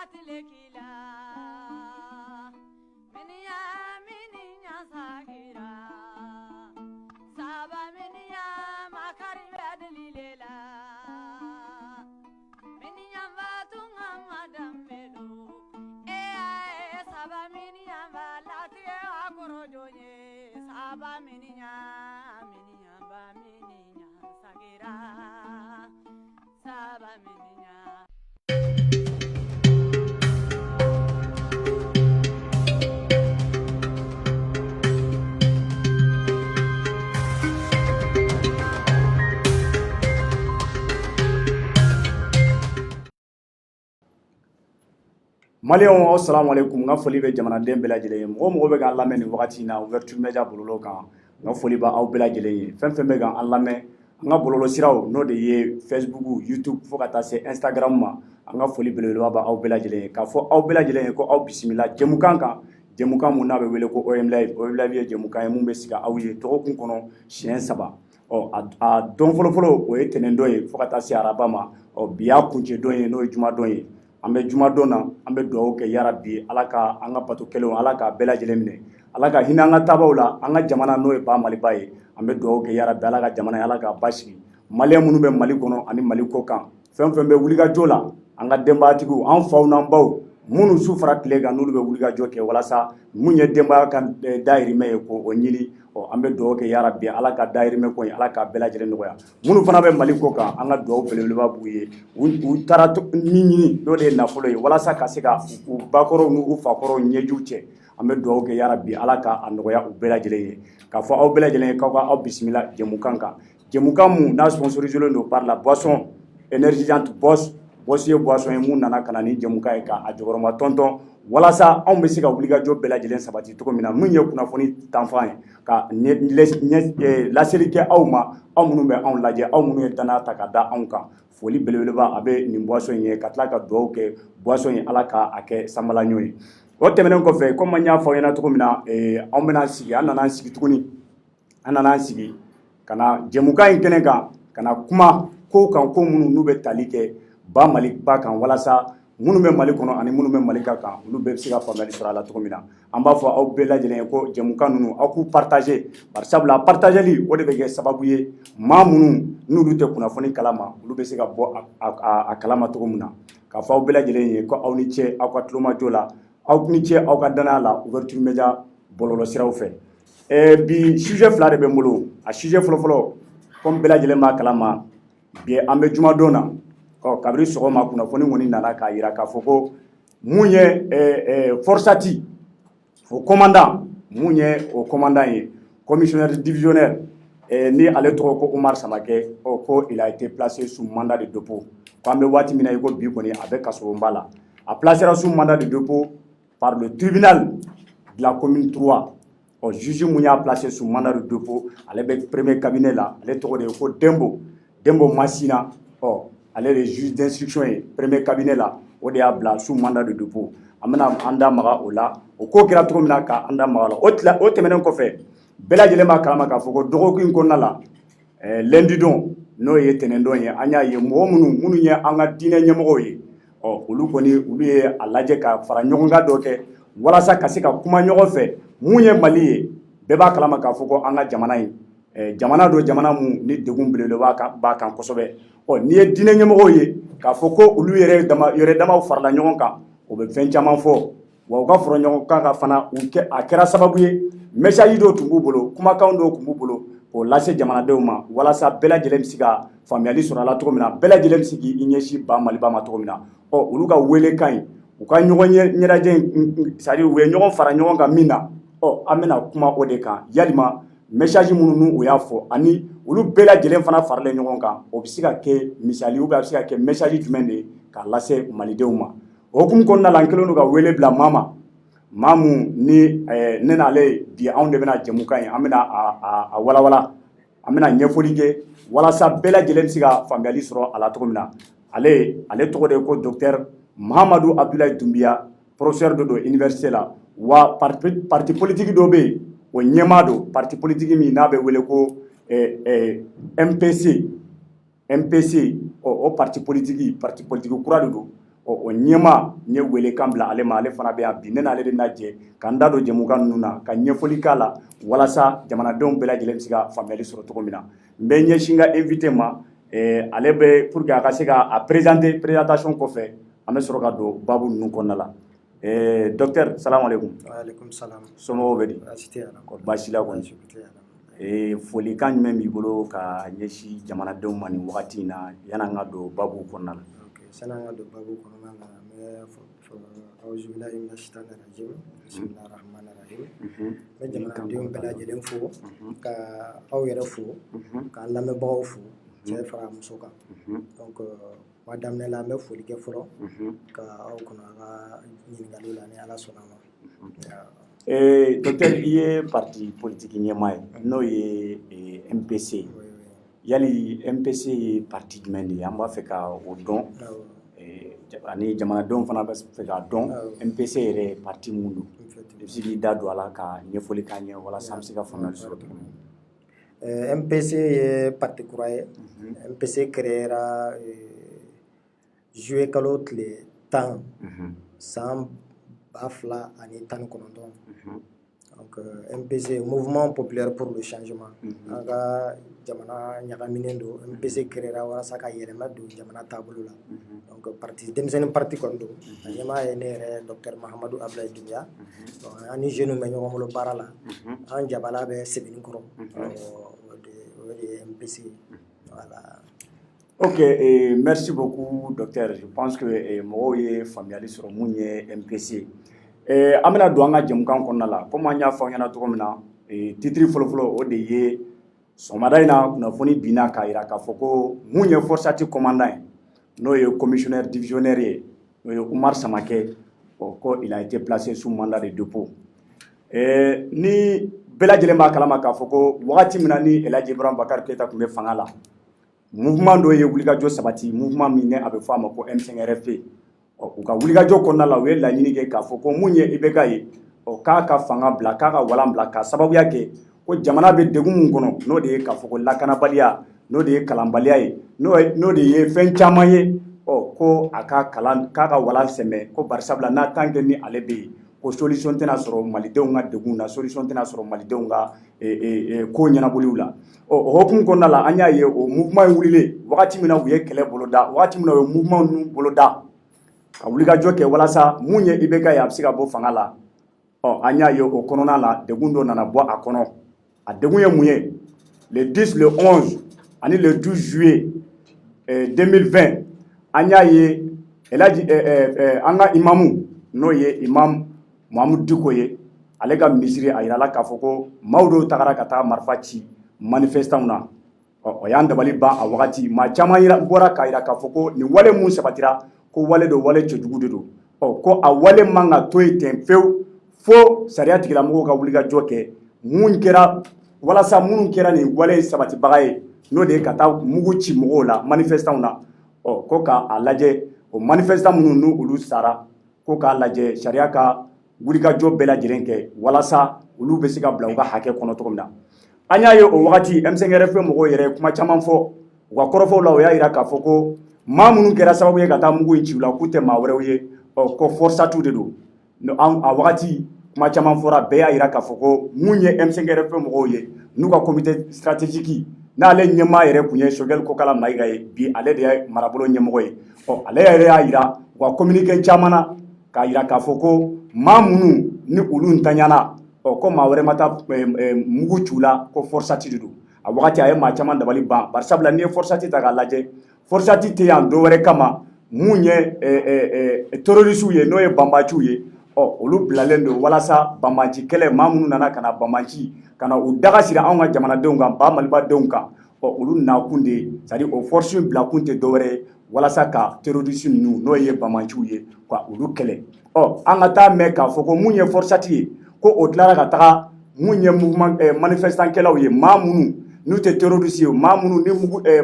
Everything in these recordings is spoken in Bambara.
lekila miniya miniya sagira saba miniya makari adlilela miniya vatunga madam melo saba miniya valati akorojonye saba miniya miniya ba miniya sagira saba miniya. Maliyɛnw assalamu alaikum n ka foli bɛ jamanaden bɛɛ lajɛlen ye mɔgɔ mɔgɔ bɛ k'an lamɛn nin wagati in na Ouverture Media bɔlɔlɔ kan n ka foli bɛ aw bɛɛ lajɛlen ye fɛn fɛn bɛ k'an lamɛn an ka bɔlɔlɔsiraw n'o de ye Facebook YouTube fo ka taa se Instagram ma an ka foli belebeleba bɛ aw bɛɛ lajɛlen ye k'a fɔ aw bɛɛ lajɛlen ye ko aw bisimila jɛmukan kan jɛmukan mun n'a bɛ wele ko OM Live ye jɛmukan ye mun bɛ sigi aw ye dɔgɔkun kɔnɔ siɲɛ 3 a don fɔlɔfɔlɔ o ye tɛnɛndon ye fo ka taa se araba ma bi y'a kuncɛ don ye n'o ye jumadon ye an bɛ jumadon na an bɛ dugawu kɛ yarabi ala ka an ka bato kɛlenw ala ka bɛɛ lajɛlen minɛ ala ka hinɛ an ka tabaw la an ka jamana n'o ye ba maliba ye an bɛ dugawu kɛ yarabi ala ka jamana ye ala ka basigi maliyɛn minnu bɛ mali kɔnɔ ani mali kɔ kan fɛn fɛn bɛ wulikajɔ la an ka denbayatigiw an faw n'an baw minnu su fara tile kan n'olu bɛ wulikajɔ kɛ walasa mun ye denbaya ka dahirimɛ ye ko o ɲini an bɛ dugawu kɛ yarabi ala ka dahirimɛ ko ye ala ka bɛɛ lajɛlen nɔgɔya minnu fana bɛ mali kɔ kan an ka dugawu belebeleba b'u ye u taara min ɲini n'o de ye nafolo ye walasa ka se ka u bakɔrɔw n'u fakɔrɔw ɲɛjuw cɛ an bɛ dugawu kɛ yarabi ala ka a nɔgɔya u bɛɛ lajɛlen ye k'a fɔ aw bɛɛ lajɛlen ye k'aw ka aw bisimila jɛmukan kan jɛmukan mun n'a sponsorisé don par la boisson énergisante Boss ye boisson ye mun nana ka na ni jɛmukan ye k'a jɔyɔrɔma tɔntɔn walasa anw bɛ se ka wulikajɔ bɛɛ lajɛlen sabati cogo min na mun ye kunnafoni tanfan ye ka laseli kɛ aw ma aw minnu bɛ anw lajɛ aw minnu ye danaya ta ka da anw kan foli belebeleba a bɛ nin boisson ye ka tila ka dugawu kɛ boisson ye ala ka a kɛ sanbalaɲɔ ye o tɛmɛnen kɔfɛ comme an y'a fɔ aw ɲɛna cogo min na anw bɛna sigi an nana sigi tuguni an nana sigi ka na jɛmukan in kɛnɛ kan ka na kuma kow kan ko minnu n'u bɛ tali kɛ ba mali ba kan walasa minnu bɛ mali kɔnɔ ani minnu bɛ mali ka kan olu bɛɛ bɛ se ka faamuyali sɔrɔ a la cogo min na an b'a fɔ aw bɛɛ lajɛlen ye ko jɛmukan ninnu aw k'u partager bari sabula partageli o de bɛ kɛ sababu ye maa minnu n'olu tɛ kunnafoni kalama olu bɛ se ka bɔ a kalama cogo min na k'a fɔ aw bɛɛ lajɛlen ye ko aw ni ce aw ka tulomajɔ la aw ni ce aw ka danaya la Ouverture Media bɔlɔlɔsiraw fɛ bi sujet fila de bɛ n bolo a sujet fɔlɔfɔlɔ comme bɛɛ lajɛlen b'a kalama bi an bɛ jumadon na kabiri sɔgɔma kunnafoni kɔni nana k'a jira k'a fɔ ko mun ye Forsati o commandant mun ye o commandant ye commissionnaire divisionnaire ni ale tɔgɔ ko Umar Samakɛ ko il a été placé sous mandat de dépôt k'an bɛ waati min na i ko bi kɔni a bɛ kasobonba la a placera sous mandat de dépôt par le tribunal de la commune 3 juge mun y'a placé sous mandat de dépôt ale bɛ premier cabinet la ale tɔgɔ de ye ko Dembo Masina ale de juge d'instruction ye premier cabinet la o de y'a bila sous mandat de dépôt an bɛna an da maga o la o ko kɛra cogo min na ka an da maga la o tɛmɛnen kɔfɛ bɛɛ lajɛlen b'a kalama k'a fɔ ko dɔgɔkun in kɔnɔna la lundi don n'o ye tɛnɛndon ye an y'a ye mɔgɔ minnu ye an ka diinɛ ɲɛmɔgɔw ye olu kɔni olu ye a lajɛ ka fara ɲɔgɔnkan dɔ kɛ walasa ka se ka kuma ɲɔgɔn fɛ mun ye mali ye bɛɛ b'a kalama k'a fɔ ko an ka jamana in jamana don jamana mun ni degun belebeleba b'a kan kosɛbɛ n'i ye diinɛ ɲɛmɔgɔw ye k'a fɔ ko olu yɛrɛ damaw farala ɲɔgɔn kan o bɛ fɛn caman fɔ wa u ka fara ɲɔgɔn kan ka fana a kɛra sababu ye message dɔw tun b'u bolo kumakan dɔw tun b'u bolo k'o lase jamanadenw ma walasa bɛɛ lajɛlen bɛ se ka faamuyali sɔrɔ a la cogo min na bɛɛ lajɛlen bɛ se k'i ɲɛsin ba maliba ma cogo min na olu ka welekan in u ka ɲɔgɔn ɲɛnajɛ c'est-à-dire u ye ɲɔgɔn fara ɲɔgɔn kan min na an bɛna kuma o de kan yalima message minnu u y'a fɔ ani olu bɛɛ lajɛlen fana faralen ɲɔgɔn kan o bɛ se ka kɛ misali ou bien a bɛ se ka kɛ message jumɛn de ye k'a lase malidenw ma o hukumu kɔnɔna la an kɛlen don ka wele bila maa mun ni ne n'ale bi anw de bɛna jɛmukan ye an bɛna a walawala an bɛna ɲɛfɔli kɛ walasa bɛɛ lajɛlen bɛ se ka faamuyali sɔrɔ a la cogo min na ale tɔgɔ de ye ko docteur Mahamadu Abdulaye Dunbiya professeur dɔ don université la wa parti politique dɔ bɛ yen o ɲɛmaa don parti politique min n'a bɛ wele ko MPC o parti politique kura de don o ɲɛma n ye welekan bila ale ma ale fana bɛ yan bi ne n'ale de bɛna jɛ k'an da don jɛmukan ninnu na ka ɲɛfɔli k'a la walasa jamanadenw bɛɛ lajɛlen bɛ se ka faamuyali sɔrɔ cogo min na n bɛ ɲɛsin n ka invité ma ale bɛ pour que a ka se ka a présenter présentation kɔfɛ an bɛ sɔrɔ ka don babu ninnu kɔnɔna la docteur salamu aleykum. Waaleykum salam. Somɔgɔw bɛ di? Baasi tɛ yan. Baasi la kɔni. Folikan jumɛn b'i bolo ka ɲɛsin jamanadenw ma nin wagati in na yan'an ka don babu kɔnɔna la? San'an ka don babu kɔnɔna la an bɛ awuzu bilahi mina shaitanir rajim bismillahir rahmanir rahim. N bɛ jamanadenw bɛɛ lajɛlen fo ka aw yɛrɛ fo k'an lamɛnbagaw fo cɛ fara muso kan. Donc ma daminɛ la an bɛ foli kɛ fɔlɔ ka aw kɔnɔ an ka ɲininkaliw la ni Ala sɔnna ma. Docteur i ye parti politique ɲɛmaa ye n'o ye MPC yali MPC ye parti jumɛn de ye an b'a fɛ ka o dɔn ani jamanadenw fana bɛ fɛ k'a dɔn MPC yɛrɛ ye parti mun don i bɛ se k'i da don a la ka ɲɛfɔli k'an ye walasa an bɛ se ka faamuyali sɔrɔ cogo min na. MPC ye parti kura ye. MPC créera juillet kalo tile 10 san 2019. Donc MPC mouvement populaire pour le changement. An ka jamana ɲagaminen don MPC créera walasa ka yɛlɛma don jamana taabolo la. Donc parti denmisɛnnin parti kɔni don a ɲɛmaa ye ne yɛrɛ docteur Mahamadu Abulaye Dunbiya. An ni jeunes bɛ ɲɔgɔn bolo baara la an jabala bɛ Sebenikɔrɔ o de ye MPC. Voilà. Ok, merci beaucoup docteur. Je pense que mɔgɔw ye faamuyali sɔrɔ mun ye MPC. An bɛna don an ka jɛmukan kɔnɔna la comme an y'a fɔ aw ɲɛna cogo min na titre fɔlɔfɔlɔ o de ye sɔgɔmada in na kunnafoni binna k'a jira k'a fɔ ko mun ye forçati commandant ye n'o ye commissionnaire divisionnaire ye n'o ye Umar Samakɛ ko il a été placé sous mandat de dépôt. Ni bɛɛ lajɛlen b'a kalama k'a fɔ ko wagati min na ni El Hadji Ibrahima Boubacar Keïta tun bɛ fanga la mouvement dɔ ye wulikajɔ sabati mouvement min a bɛ fɔ a ma ko M5RFP. U ka wulikajɔ kɔnɔna la u ye laɲini kɛ k'a fɔ ko mun ye IBK ye k'a ka fanga bila k'a ka walan bila k'a sababuya kɛ ko jamana bɛ degun mun kɔnɔ n'o de ye k'a fɔ ko lakanabaliya n'o de ye kalanbaliya ye n'o de ye fɛn caman ye ko a ka kalan k'a ka walan sɛmɛ ko barisabula n'a tant que ni ale bɛ yen ko solution tɛna sɔrɔ malidenw ka degun na solution tɛna sɔrɔ malidenw ka ko ɲɛnaboliw la o hokumu kɔnɔna la an y'a ye o mouvement ye wulilen wagati min na u ye kɛlɛ boloda wagati min na u ye mouvement ninnu boloda ka wulikajɔ kɛ walasa mun ye IBK ye a bɛ se ka bɔ fanga la an y'a ye o kɔnɔna la degun dɔ nana bɔ a kɔnɔ a degun ye mun ye le 10 le 11 ani le 12 juillet 2020 an y'a ye an ka imamu n'o ye imam Muhamudu Diko ye ale ka misiri a yirala k'a fɔ ko maaw dɔw tagara ka taa marifa ci manifestanw na o y'an dabali ban a wagati maa caman bɔra k'a yira k'a fɔ ko nin wale mun sabatira ko wale do wale cɛjugu de don ko a wale man ka to yen ten fewu fo sariya tigilamɔgɔw ka wulikajɔ kɛ mun kɛra walasa minnu kɛra nin wale sabatibaga ye n'o de ye ka taa mugu ci mɔgɔw la manifestanw na ko k'a lajɛ o manifestant minnu n'u olu sara ko k'a lajɛ sariya ka wulikajɔ bɛɛ lajɛlen kɛ walasa olu bɛ se ka bila u ka hakɛ kɔnɔ cogo min na an y'a ye o wagati M5RFP mɔgɔw yɛrɛ kuma caman fɔ u ka kɔrɔfɔw la o y'a jira k'a fɔ ko maa minnu kɛra sababu ye ka taa mugu in ci u la k'u tɛ maa wɛrɛw ye ko forçatu de don a wagati kuma caman fɔra bɛɛ y'a jira k'a fɔ ko mun ye M5RFP mɔgɔw ye n'u ka comité stratégique n'ale ɲɛmaa yɛrɛ kun ye Choguel Kokala Mayiga ye bi ale de ye marabolo ɲɛmɔgɔ ye ale yɛrɛ y'a jira u ka communiqué caman na k'a jira k'a fɔ ko maa minnu ni olu ntanyana ko maa wɛrɛ ma taa mugu ci u la ko forçati de don a wagati a ye maa caman dabali ban barisabula n'i ye forçati ta k'a lajɛ forçati tɛ yan dɔ wɛrɛ kama mun ye terroriste ye n'o ye banbaciw ye olu bilalen don walasa banbanci kɛlɛ maa minnu nana ka na banbanci ka na u daga siri anw ka jamanadenw kan ba malibadenw kan olu nakun de ye c'est à dire o force in bilakun tɛ dɔwɛrɛ ye walasa ka terroriste ninnu n'o ye banbanciw ye ka olu kɛlɛ an ka taa mɛn k'a fɔ ko mun ye forçati ye ko o tilara ka taga mun ye mouvement manifestankɛlaw ye maa minnu n'u tɛ terroriste ye maa minnu ni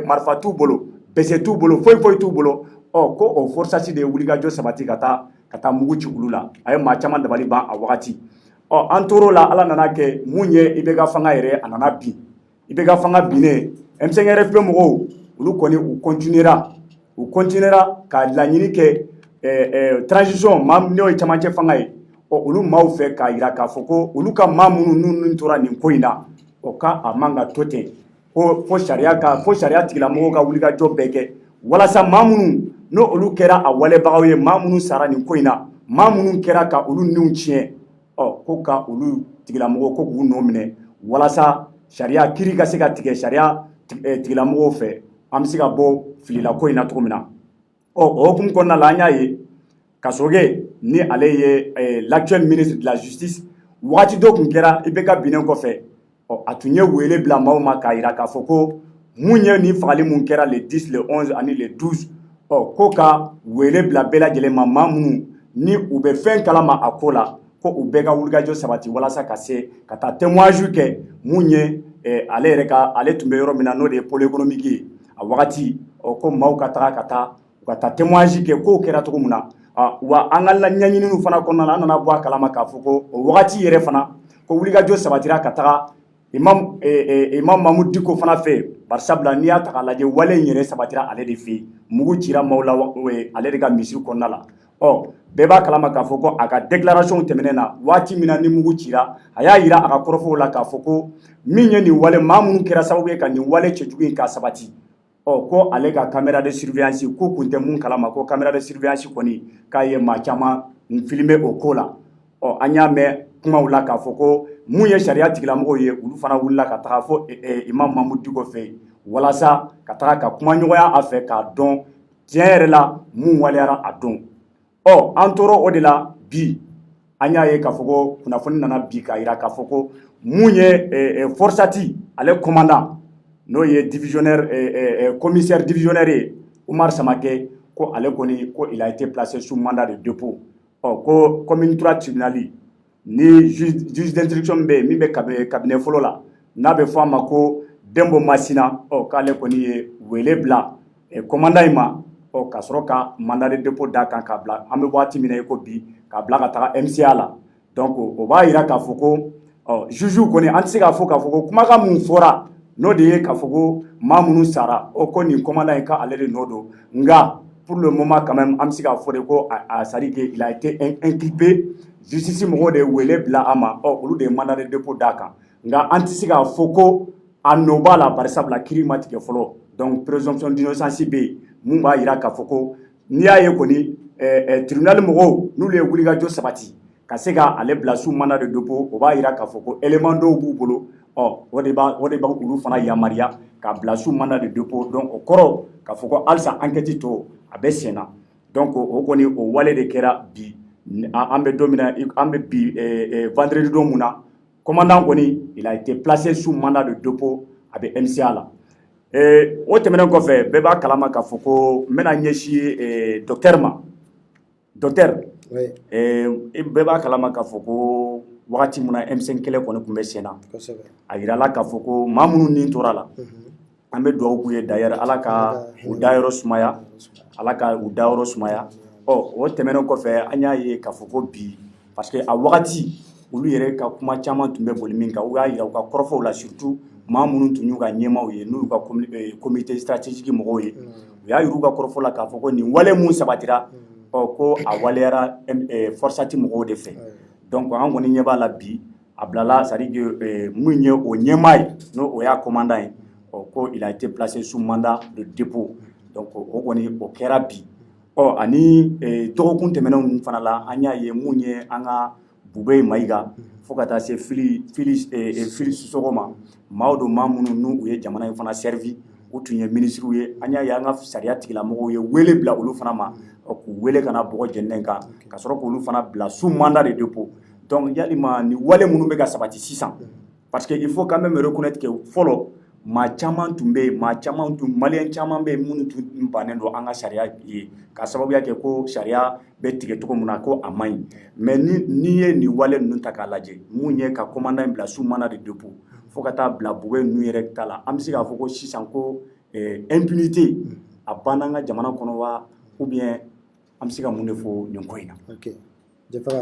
marifa t'u bolo bese t'u bolo foyi t'u bolo ko o forçati de ye wulikajɔ sabati ka taa mugu ci olu la a ye maa caman dabali ban a wagati an tor'o la ala nana kɛ mun ye IBK fanga yɛrɛ a nana bin IBK fanga binnen M5RFP mɔgɔw olu kɔni u continuera ka laɲini kɛ transition maa n'o ye camancɛ fanga ye olu maaw fɛ k'a jira k'a fɔ ko olu ka maa minnu n'u tora nin ko in na ka a man ka to ten fo sariya tigilamɔgɔw ka wulikajɔ bɛɛ kɛ walasa maa minnu n'o olu kɛra a walebagaw ye maa minnu sara nin ko in na maa minnu kɛra ka olu niw tiɲɛ ko ka olu tigilamɔgɔw ko k'u nɔ minɛ walasa sariya kiiri ka se ka tigɛ sariya tigilamɔgɔw fɛ an bɛ se ka bɔ filila ko in na cogo min na o hukumu kɔnɔna la an y'a ye Kasɔrɔkɛ ni ale ye l'actuel ministre de la justice waati dɔ tun kɛra IBK binnen kɔfɛ a tun ye wele bila maaw ma k'a jira k'a fɔ ko mun ye nin fagali mun kɛra le 10 le 11 ani le 12 ko ka wele bila bɛɛ lajɛlen ma maa minnu ni u bɛ fɛn kalama a ko la ko u bɛɛ ka wulikajɔ sabati walasa ka se ka taa témoignage kɛ mun ye ale tun bɛ yɔrɔ min na n'o de ye pôle économique ye a wagati ko maaw ka taa témoignage kɛ k'o kɛra cogo min na wa an ka ɲɛɲiniw fana kɔnɔna na an nana bɔ a kalama k'a fɔ ko o wagati yɛrɛ fana ko wulikajɔ sabatira ka taga imam Mamudu Diko fana fɛ barisabula n'i y'a ta k'a lajɛ wale in yɛrɛ sabatira ale de fɛ yen mugu cira maaw la ale de ka misiri kɔnɔna la bɛɛ b'a kalama k'a fɔ ko a ka déclaration tɛmɛnen na waati min na ni mugu cira a y'a jira a ka kɔrɔfɔw la k'a fɔ ko min ye nin wale maa minnu kɛra sababu ye ka nin wale cɛjugu in ka sabati ko ale ka caméra de surveillance ko kun tɛ mun kalama ko caméra de surveillance kɔni k'a ye maa caman filmer o ko la an y'a mɛn kumaw la k'a fɔ ko mun ye sariya tigilamɔgɔw ye olu fana wulila ka taga fɔ imam Mamudu Diko fɛ yen walasa ka taga ka kuma ɲɔgɔnya a fɛ k'a dɔn tiɲɛ yɛrɛ la mun waleyara a dɔn an tora o de la bi an y'a ye k'a fɔ ko kunnafoni nana bi k'a jira k'a fɔ ko mun ye Forsati ale commandant n'o ye commissaire divisionnaire ye Umar Samakɛ ko ale kɔni ko il a été placé sous mandat de dépôt ko commune 3 tribunal ni juge d'instruction bɛ yen min bɛ cabinet fɔlɔ la n'a bɛ fɔ a ma ko Dembo Masina k'ale kɔni ye wele bila commandant in ma ka sɔrɔ ka mandat de dépôt d'a kan k'a bila an bɛ waati min na i ko bi k'a bila ka taga MCA la donc o b'a jira k'a fɔ ko juge kɔni an tɛ se k'a fɔ k'a fɔ ko kumakan mun fɔra n'o de ye k'a fɔ ko maa minnu sara ko nin commandant in ka ale de nɔ don nka pour le moment quand même an bɛ se k'a fɔ de ko c'est à dire que il a été inculpé justice mɔgɔw de wele bila a ma olu de ye mandat de dépôt d'a kan nka an tɛ se k'a fɔ ko a nɔ b'a la barisabula kiiri ma tigɛ fɔlɔ donc présomption d'innocence bɛ yen mun b'a jira k'a fɔ ko n'i y'a ye kɔni tribunal mɔgɔw n'olu ye wulikajɔ sabati ka se ka ale bila sous mandat de dépôt o b'a jira k'a fɔ ko élément dɔw b'u bolo o de b'a olu fana yamaruya k'a bila sous mandat de dépôt donc o kɔrɔ k'a fɔ ko halisa enquête tɔ a bɛ sen na donc o kɔni o wale de kɛra bi an bɛ don min na an bɛ bi vendredi don mun na commandant kɔni il a été placé sous mandat de dépôt a bɛ MCA la o tɛmɛnen kɔfɛ bɛɛ b'a kalama k'a fɔ ko n bɛna ɲɛsin docteur ma docteur bɛɛ b'a kalama k'a fɔ ko wagati min na M5 kɛlɛ kɔni tun bɛ sen na a jirala k'a fɔ ko maa minnu ni tora la an bɛ dugawu k'u ye d'ailleurs ala ka u dayɔrɔ sumaya ala ka u dayɔrɔ sumaya o tɛmɛnen kɔfɛ an y'a ye k'a fɔ ko bi parce que a wagati olu yɛrɛ ka kuma caman tun bɛ boli min kan u y'a jira u ka kɔrɔfɔw la surtout maa minnu tun y'u ka ɲɛmaaw ye n'u ka comité stratégique mɔgɔw ye u y'a jira u ka kɔrɔfɔ la k'a fɔ ko nin wale mun sabatira ko a waleyara Forsati mɔgɔw de fɛ donc an kɔni ɲɛ b'a la bi a bilala c'est à dire que mun ye o ɲɛmaa ye n'o o y'a commandant ye ko il a été placé sous mandat de dépôt donc o kɔni o kɛra bi ani dɔgɔkun tɛmɛnenw fana la an y'a ye mun ye an ka Bube Mayiga fo ka taa se Fili Sisoko ma maa don maa minnu n'u ye jamana in fana servi u tun ye ministres ye an y'a ye an ka sariya tigilamɔgɔw ye wele bila olu fana ma k'u wele ka na bɔgɔ jɛnnɛn kan ka sɔrɔ k'olu fana bila sous mandat de dépôt donc yalima ni wale minnu bɛ ka sabati sisan parce que il faut quand même reconnaître que fɔlɔ maa caman tun bɛ yen maliyɛn caman bɛ yen minnu tun bannen don an ka sariya ye ka sababuya kɛ ko sariya bɛ tigɛ cogo min na ko a man ɲi mais n'i ye nin wale ninnu ta k'a lajɛ mun ye ka commandant in bila sous mandat de dépôt fo ka taa bila Bube ninnu yɛrɛ ta la an bɛ se k'a fɔ ko sisan ko impunité a banna an ka jamana kɔnɔ wa ou bien an bɛ se ka mun de fɔ nin ko in na.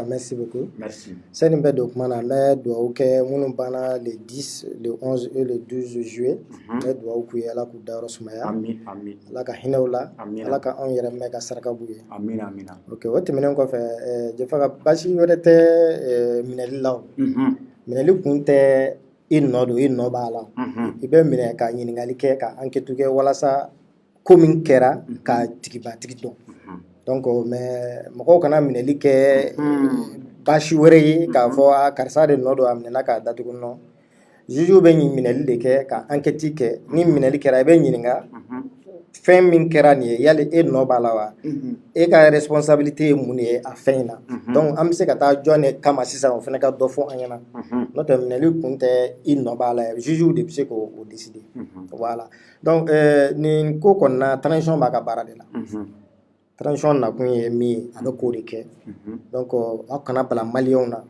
merci beaucoup. Merci. C'est une belle document à l'air, doit ok, mon bana le 10, le 11 et le 12 juillet. Mais doit ok, ala kuda rosmaya. Amin, amin. Ala ka hinawla. Amin. Ala ka on yere mega saraka buye. Amin, amin. Ok, wote menen ko fe, je faga bashi yorete mineli law. Mineli kunte in nodo in no bala. Ibe minen ka ɲiningali kɛ ka enquête kɛ walasa ko min kɛra ka tigiba tigi dɔn. Donc mais mɔgɔw kana minɛli kɛ baasi wɛrɛ ye k'a fɔ karisa de nɔ don a minɛna k'a datugu nɔ. Juge bɛ minɛli de kɛ ka enquête kɛ ni minɛli kɛra i bɛ ɲininka fɛn min kɛra nin ye yali e nɔ b'a la wa e ka responsabilité ye mun de ye a fɛn in na. Donc an bɛ se ka taa jɔn de kama sisan o fana ka dɔ fɔ an ɲɛna n'o tɛ minɛli kun tɛ i nɔ b'a la juge de bɛ se k'o décider. Voilà donc nin ko kɔni na transition b'a ka baara de la. Transition nakun ye min ye a bɛ k'o de kɛ donc aw kana bila maliyɛnw na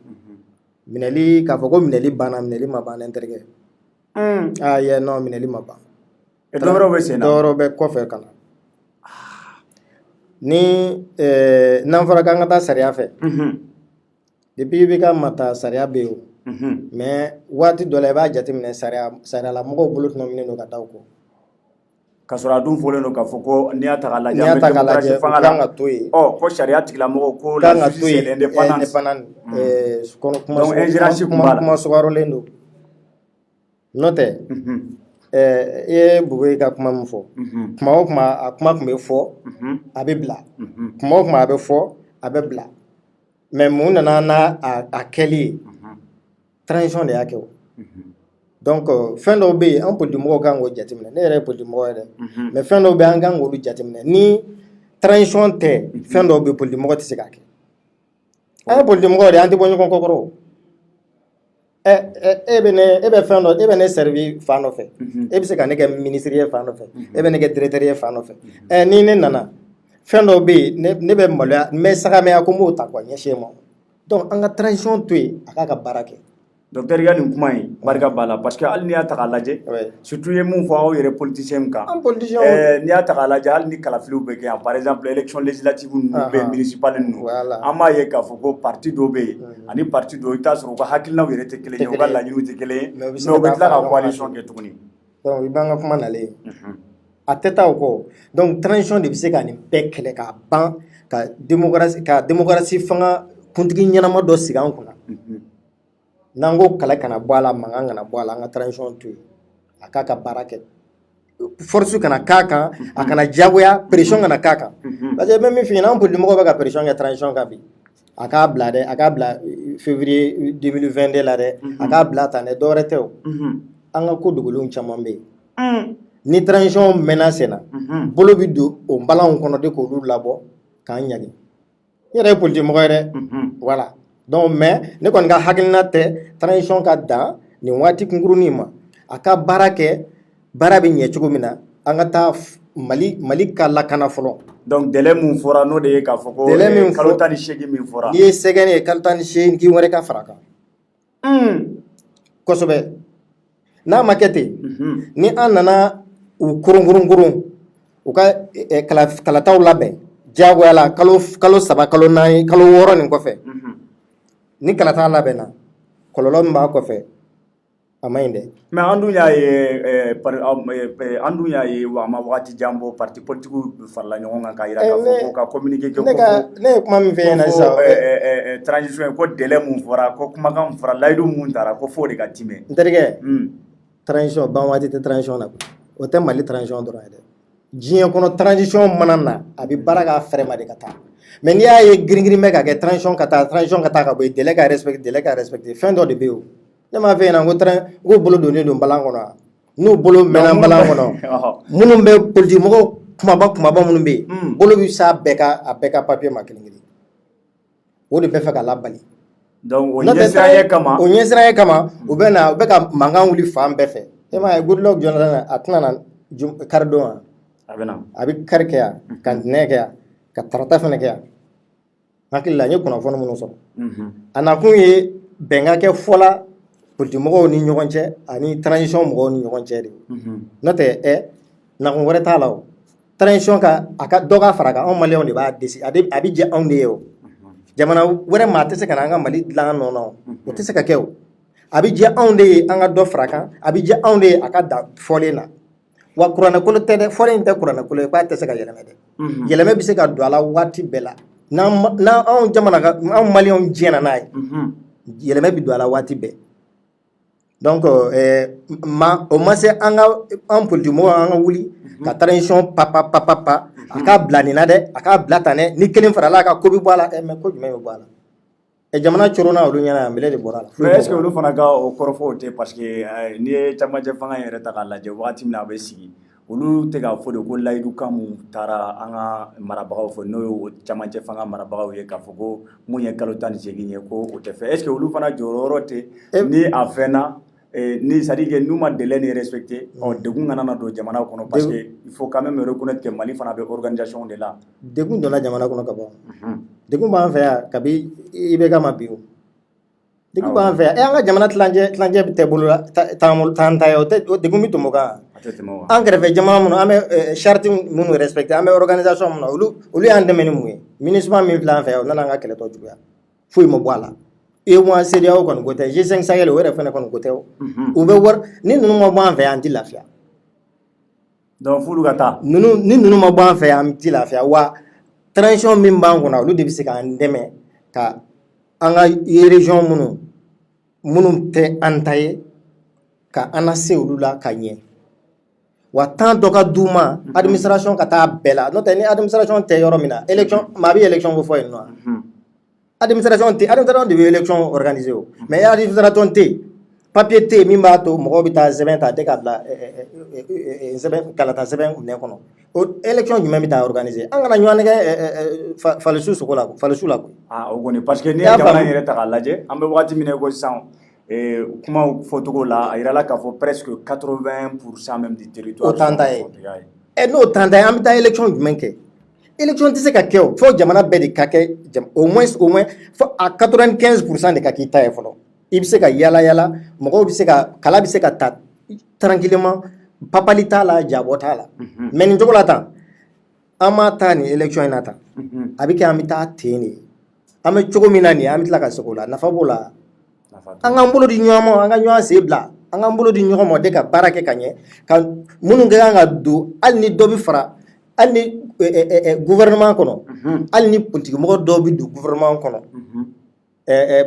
minɛli k'a fɔ ko minɛli banna minɛli ma ban n terikɛ ye non minɛli ma ban dɔwɛrɛw bɛ sen na dɔwɛrɛw bɛ kɔfɛ ka na ni n'an fɔra k'an ka taa sariya fɛ depuis i bɛ ka ma taa sariya bɛ yen o mais waati dɔ la i b'a jateminɛ sariyala mɔgɔw bolo tununinen don ka taa o kɔ. Ka sɔrɔ a dun fɔlen don k'a fɔ ko n'i y'a ta k'a lajɛ n'i y'a ta k'a lajɛ o kan ka to yen ko sariya tigilamɔgɔw ko la justice c'est l'indépendance donc ingérence kun b'a la kuma sugarolen don n'o tɛ i ye Bugoyi ka kuma min fɔ kuma o kuma a kuma tun bɛ fɔ a bɛ bila kuma o kuma a bɛ fɔ a bɛ bila mais mun nana n'a kɛli ye transition de y'a kɛ o. Donc fɛn dɔw bɛ yen an politikimɔgɔw kan k'o jateminɛ ne yɛrɛ ye politikimɔgɔ ye dɛ mais fɛn dɔw bɛ yen an kan k'olu jateminɛ ni transition tɛ fɛn dɔw bɛ yen politikimɔgɔ tɛ se k'a kɛ an ye politikimɔgɔ de an tɛ bɔ ɲɔgɔn kɔkɔrɔ e bɛ fɛn dɔ e bɛ ne servi fan dɔ fɛ e bɛ se ka ne kɛ ministre ye fan dɔ fɛ e bɛ ne kɛ directeur ye fan dɔ fɛ ni ne nana fɛn dɔw bɛ yen ne bɛ maloya n bɛ sagamaya ko n b'o ta k'a ɲɛsin e ma donc an ka transition to yen a k'a ka baara kɛ. Docteur ya nin kuma in barika b'a la parce que hali n'i y'a ta k'a lajɛ surtout ye mun fɔ aw yɛrɛ politicien kan n'i y'a ta k'a lajɛ hali ni kalafiliw bɛ kɛ yan par exemple élection législative ninnu bɛ municipal ninnu an b'a ye k'a fɔ ko parti dɔw bɛ yen ani parti dɔw i t'a sɔrɔ u ka hakilinaw yɛrɛ tɛ kelen ye u ka laɲiniw tɛ kelen ye mais u bɛ tila ka coalition kɛ tuguni. Donc i b'an ka kuma nalen a tɛ taa o kɔ donc transition de bɛ se ka nin bɛɛ kɛlɛ k'a ban ka démocratie fanga kuntigi ɲɛnama dɔ sigi an kunna. N'an ko kɛlɛ kana bɔ a la mankan kana bɔ a la an ka transition to yen a k'a ka baara kɛ force kana k'a kan a kana diyagoya pression kana k'a kan parce que bɛ min f'i ɲɛna an politikimɔgɔw bɛ ka pression kɛ transition kan bi a k'a bila dɛ a k'a bila février 2022 la dɛ a k'a bila tan dɛ dɔwɛrɛ tɛ o an ka ko dogolenw caman bɛ yen ni transition mɛnna sen na bolo bɛ don o balanw kɔnɔ de k'olu labɔ k'an ɲagin n yɛrɛ ye politikimɔgɔ ye dɛ voilà. Donc mais ne kɔni ka hakilina tɛ transition ka dan nin waati kunkurunin ma a ka baara kɛ baara bɛ ɲɛ cogo min na an ka taa Mali ka lakana fɔlɔ. Donc délai mun fɔra n'o de ye k'a fɔ ko kalo 18 min fɔra. N'i ye sɛgɛn ye kalo 18 k'i wɛrɛ ka fara kan. Kosɛbɛ n'a ma kɛ ten ni an nana u kurun u ka kalataw labɛn diyagoya la kalo 3 kalo 4 kalo 6 nin kɔfɛ. Ni kalata labɛnna kɔlɔlɔ min b'a kɔfɛ a ma ɲi dɛ. mais an dun y'a ye wa a ma wagati jan bɔ parti politiques farala ɲɔgɔn kan k'a jira k'a fɔ ko ka communiqué kɛ ne ye kuma min fɛ ɲɛna sisan transition ko délai mun fɔra ko kumakan fɔra layidu mun tara ko f'o de ka timɛ. n terikɛ transition ban waati tɛ transition na o tɛ Mali transition dɔrɔn ye dɛ diɲɛ kɔnɔ transition mana na a bɛ baara k'a fɛrɛ ma de ka taa. Mais n'i y'a ye girin bɛ ka kɛ transition ka taa ka bɔ yen délai ka respecter fɛn dɔ de bɛ yen o ne m'a fɛ ɲɛna ko bolo donnen don balan kɔnɔ n'u bolo mɛnna balan kɔnɔ minnu bɛ politikimɔgɔw kumaba minnu bɛ yen bolo bɛ s'a bɛɛ ka papier ma kelen kelen o de bɛ fɛ ka labali. Donc o ɲɛsiranya kama u bɛ ka mankan wuli fan bɛɛ fɛ e m'a ye Goodluck Jonathan a tɛna na kari don wa a bɛ kari kɛ yan ka nɛgɛ kɛ yan ka tarata fana kɛ yan hakili la n ye kunnafoni minnu sɔrɔ a nakun ye bɛnkan kɛ fɔla politikimɔgɔw ni ɲɔgɔn cɛ ani transition mɔgɔw ni ɲɔgɔn cɛ de n'o tɛ nakun wɛrɛ t'a la o transition ka dɔ ka fara kan anw maliyɛnw de b'a desi a bɛ jɛ anw de ye o jamana wɛrɛ maa tɛ se ka na an ka Mali dilan nɔ na o tɛ se ka kɛ o a bɛ diya anw de ye an ka dɔ fara kan a bɛ diya anw de ye a ka da fɔlen na wa kuranɛkolo tɛ dɛ fɔlen tɛ kuranɛkolo ye k'a tɛ se ka yɛlɛmɛ dɛ yɛlɛmɛ bɛ se ka don a la waati bɛɛ la n'an anw jamana ka anw maliyɛnw diɲɛna n'a ye yɛlɛmɛ bɛ don a la waati bɛɛ donc o ma se an politique mɔgɔw an ka wuli ka transition pa a k'a bila nin na dɛ a k'a bila tan dɛ ni kelen farala a ka ko bɛ bɔ a la mais ko jumɛn bɛ bɔ a la jamana coronna olu ɲɛna yan bɛlɛ de bɔra a la mais est ce que olu fana ka o kɔrɔfɔ o tɛ parce que n'i ye camancɛ fanga yɛrɛ ta k'a lajɛ wagati min na a bɛ sigi olu tɛ k'a fɔ de ko layidu kan mun taara an ka marabagaw fɛ n'o ye o camancɛ fanga marabagaw ye k'a fɔ ko mun ye kalo 18 ye ko o tɛ fɛ est ce que olu fana jɔyɔrɔ tɛ ni a fɛnna ni c'est à dire que n'u ma délai ni respecté degun kana na don jamana kɔnɔ parce que il faut quand même reconnaître que Mali fana bɛ organisation de la degun donna jamana kɔnɔ ka ban degun b'an fɛ yan kabi IBK ma bi o degun b'an fɛ yan an ka jamana tilancɛ tɛ bolo la t'an ta ye o degun bɛ tɛmɛ o kan an kɛrɛfɛ jamana minnu an bɛ charte minnu respecté an bɛ organisation minnu na olu y'an dɛmɛ ni mun ye MINUSMA min filɛ an fɛ yan o nana an ka kɛlɛtɔ juguya foyi ma bɔ a la UEMOA CEDEAO kɔni ko tɛ G5 Sahel o yɛrɛ fana kɔni ko tɛ o u bɛ wari ni ninnu ma bɔ an fɛ yan an tɛ lafiya donc f'olu ka taa ni ninnu ma bɔ an fɛ yan an tɛ lafiya wa transition min b'an kunna olu de bɛ se k'an dɛmɛ ka an ka région minnu tɛ an ta ye ka an lase olu la ka ɲɛ wa temps dɔ ka d'u ma administration ka taa bɛɛ la n'o tɛ ni administration tɛ yɔrɔ min na élection maa bɛ élection ko fɔ yen nɔ administration de bɛ élection organiser o mais administration tɛ yen papier tɛ yen min b'a to mɔgɔw bɛ taa sɛbɛn ta tɛ ka bila kalata sɛbɛn minɛn kɔnɔ o élection jumɛn bɛ taa organiser an kana ɲɔgɔn nɛgɛ falisiw sogo la falisiw la koyi o kɔni parce que n'i ye jamana yɛrɛ ta k'a lajɛ an bɛ wagati min na ko sisan kumaw fɔcogo la a yirala k'a fɔ presque 80% même du territoire o t'an ta ye n'o t'an ta ye an bɛ taa élection jumɛn kɛ élection tɛ se ka kɛ o fo jamana bɛɛ de ka kɛ au moins fo a 95% de ka k'i ta ye fɔlɔ i bɛ se ka yala mɔgɔw bɛ se ka kala bɛ se ka ta tranquillement papali t'a la jabɔ t'a la mais nin cogo la tan an ma taa nin élection in na tan a bɛ kɛ an bɛ taa ten de an bɛ cogo min na nin an bɛ tila ka segin o la nafa b'o la an k'an bolo di ɲɔgɔn ma an ka ɲɔgɔn sen bila an k'an bolo di ɲɔgɔn ma de ka baara kɛ ka ɲɛ ka minnu kɛ kan ka don hali ni dɔ bɛ fara hali ni gouvernement kɔnɔ hali ni politique mɔgɔ dɔw bɛ don gouvernement kɔnɔ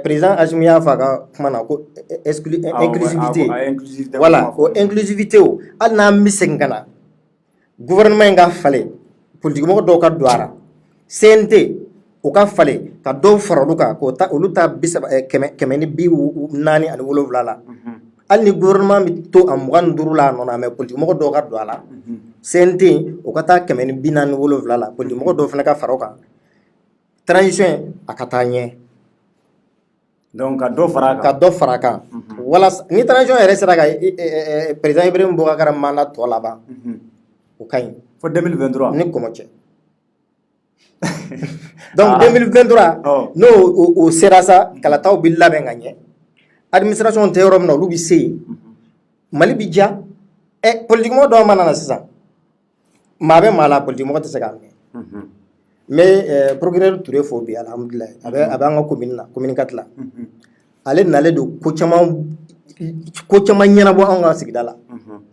président Assimi y'a fɔ a ka kuma na ko inclusivité voilà o inclusivité o hali n'an bɛ segin ka na gouvernement in ka falen politique mɔgɔ dɔw ka don a la CNT o ka falen ka dɔw fara olu kan olu ta 147 la hali ni gouvernement bɛ to a 25 la a nɔ na mais politique mɔgɔ dɔw ka don a la CNT o ka taa 147 la politique mɔgɔ dɔw fana ka fara o kan transition a ka taa ɲɛ donc ka dɔ fara a kan walasa ni transition yɛrɛ sera ka président Ibrahim Boubacar mandat tɔ laban o ka ɲi fo 2023 ni kɔmɔ cɛ donc 2023 n'o o sera sa kalataw bɛ labɛn ka ɲɛ administration tɛ yɔrɔ min na olu bɛ se yen Mali bɛ diya politique mɔgɔ dɔw mana na sisan maa bɛ maa la politique mɔgɔ tɛ se k'a mɛn mais procureur Touré fo bi alhamdulilayi a bɛ an ka commune na commune 4 la ale nalen don ko caman ɲɛnabɔ anw ka sigida la n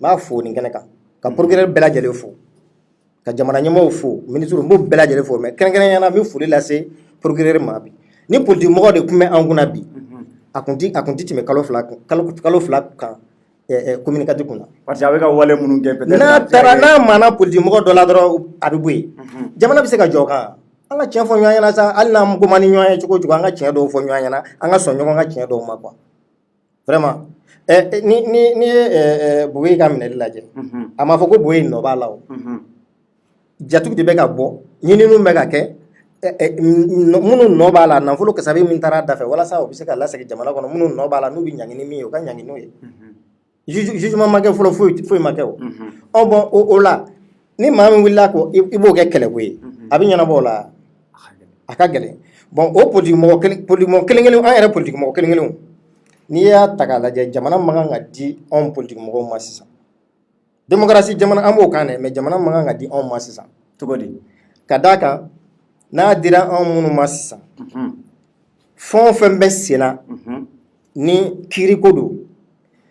b'a fo nin kɛnɛ kan ka procureur bɛɛ lajɛlen fo ka jamana ɲɛmɔgɔw fo ministre n b'o bɛɛ lajɛlen fo mais kɛrɛnkɛrɛnnenya la n bɛ foli lase procureur ma bi ni politique mɔgɔ de tun bɛ an kunna bi a kun ti tɛmɛ kalo fila kan commune 4 kunna parce que a bɛ ka wale minnu kɛ peut-être n'a mana politique mɔgɔ dɔ la dɔrɔn a bɛ bɔ yen jamana bɛ se ka jɔ kan an ka tiɲɛ fɔ ɲɔgɔn ɲɛna sa hali n'an ko man ni ɲɔgɔn ye cogo cogo an ka tiɲɛ dɔw fɔ ɲɔgɔn ɲɛna an ka sɔn ɲɔgɔn ka tiɲɛ dɔw ma quoi vraiment ni ye Boye ka minɛli lajɛ a ma fɔ ko Boye nɔ b'a la o jatigiw de bɛ ka bɔ ɲininiw bɛ ka kɛ minnu nɔ b'a la nafolo kasabi min taara da fɛ walasa o bɛ se ka lasegin jamana kɔnɔ minnu nɔ b'a la n'u bɛ ɲangi ni min ye o ka ɲangi n'o ye jugement ma kɛ fɔlɔ foyi ma kɛ o bon o la ni maa min wulila ko i b'o kɛ kɛlɛko ye a bɛ ɲɛnabɔ o la a ka gɛlɛn bon o politique mɔgɔ kelen-kelenw an yɛrɛ politique mɔgɔ kelen-kelenw n'i y'a ta k'a lajɛ jamana man kan ka di anw politique mɔgɔw ma sisan démocratie jamana an b'o kan dɛ mais jamana man kan ka di anw ma sisan cogo di ka d'a kan n'a dira anw minnu ma sisan fɛn o fɛn bɛ sen na ni kiiriko don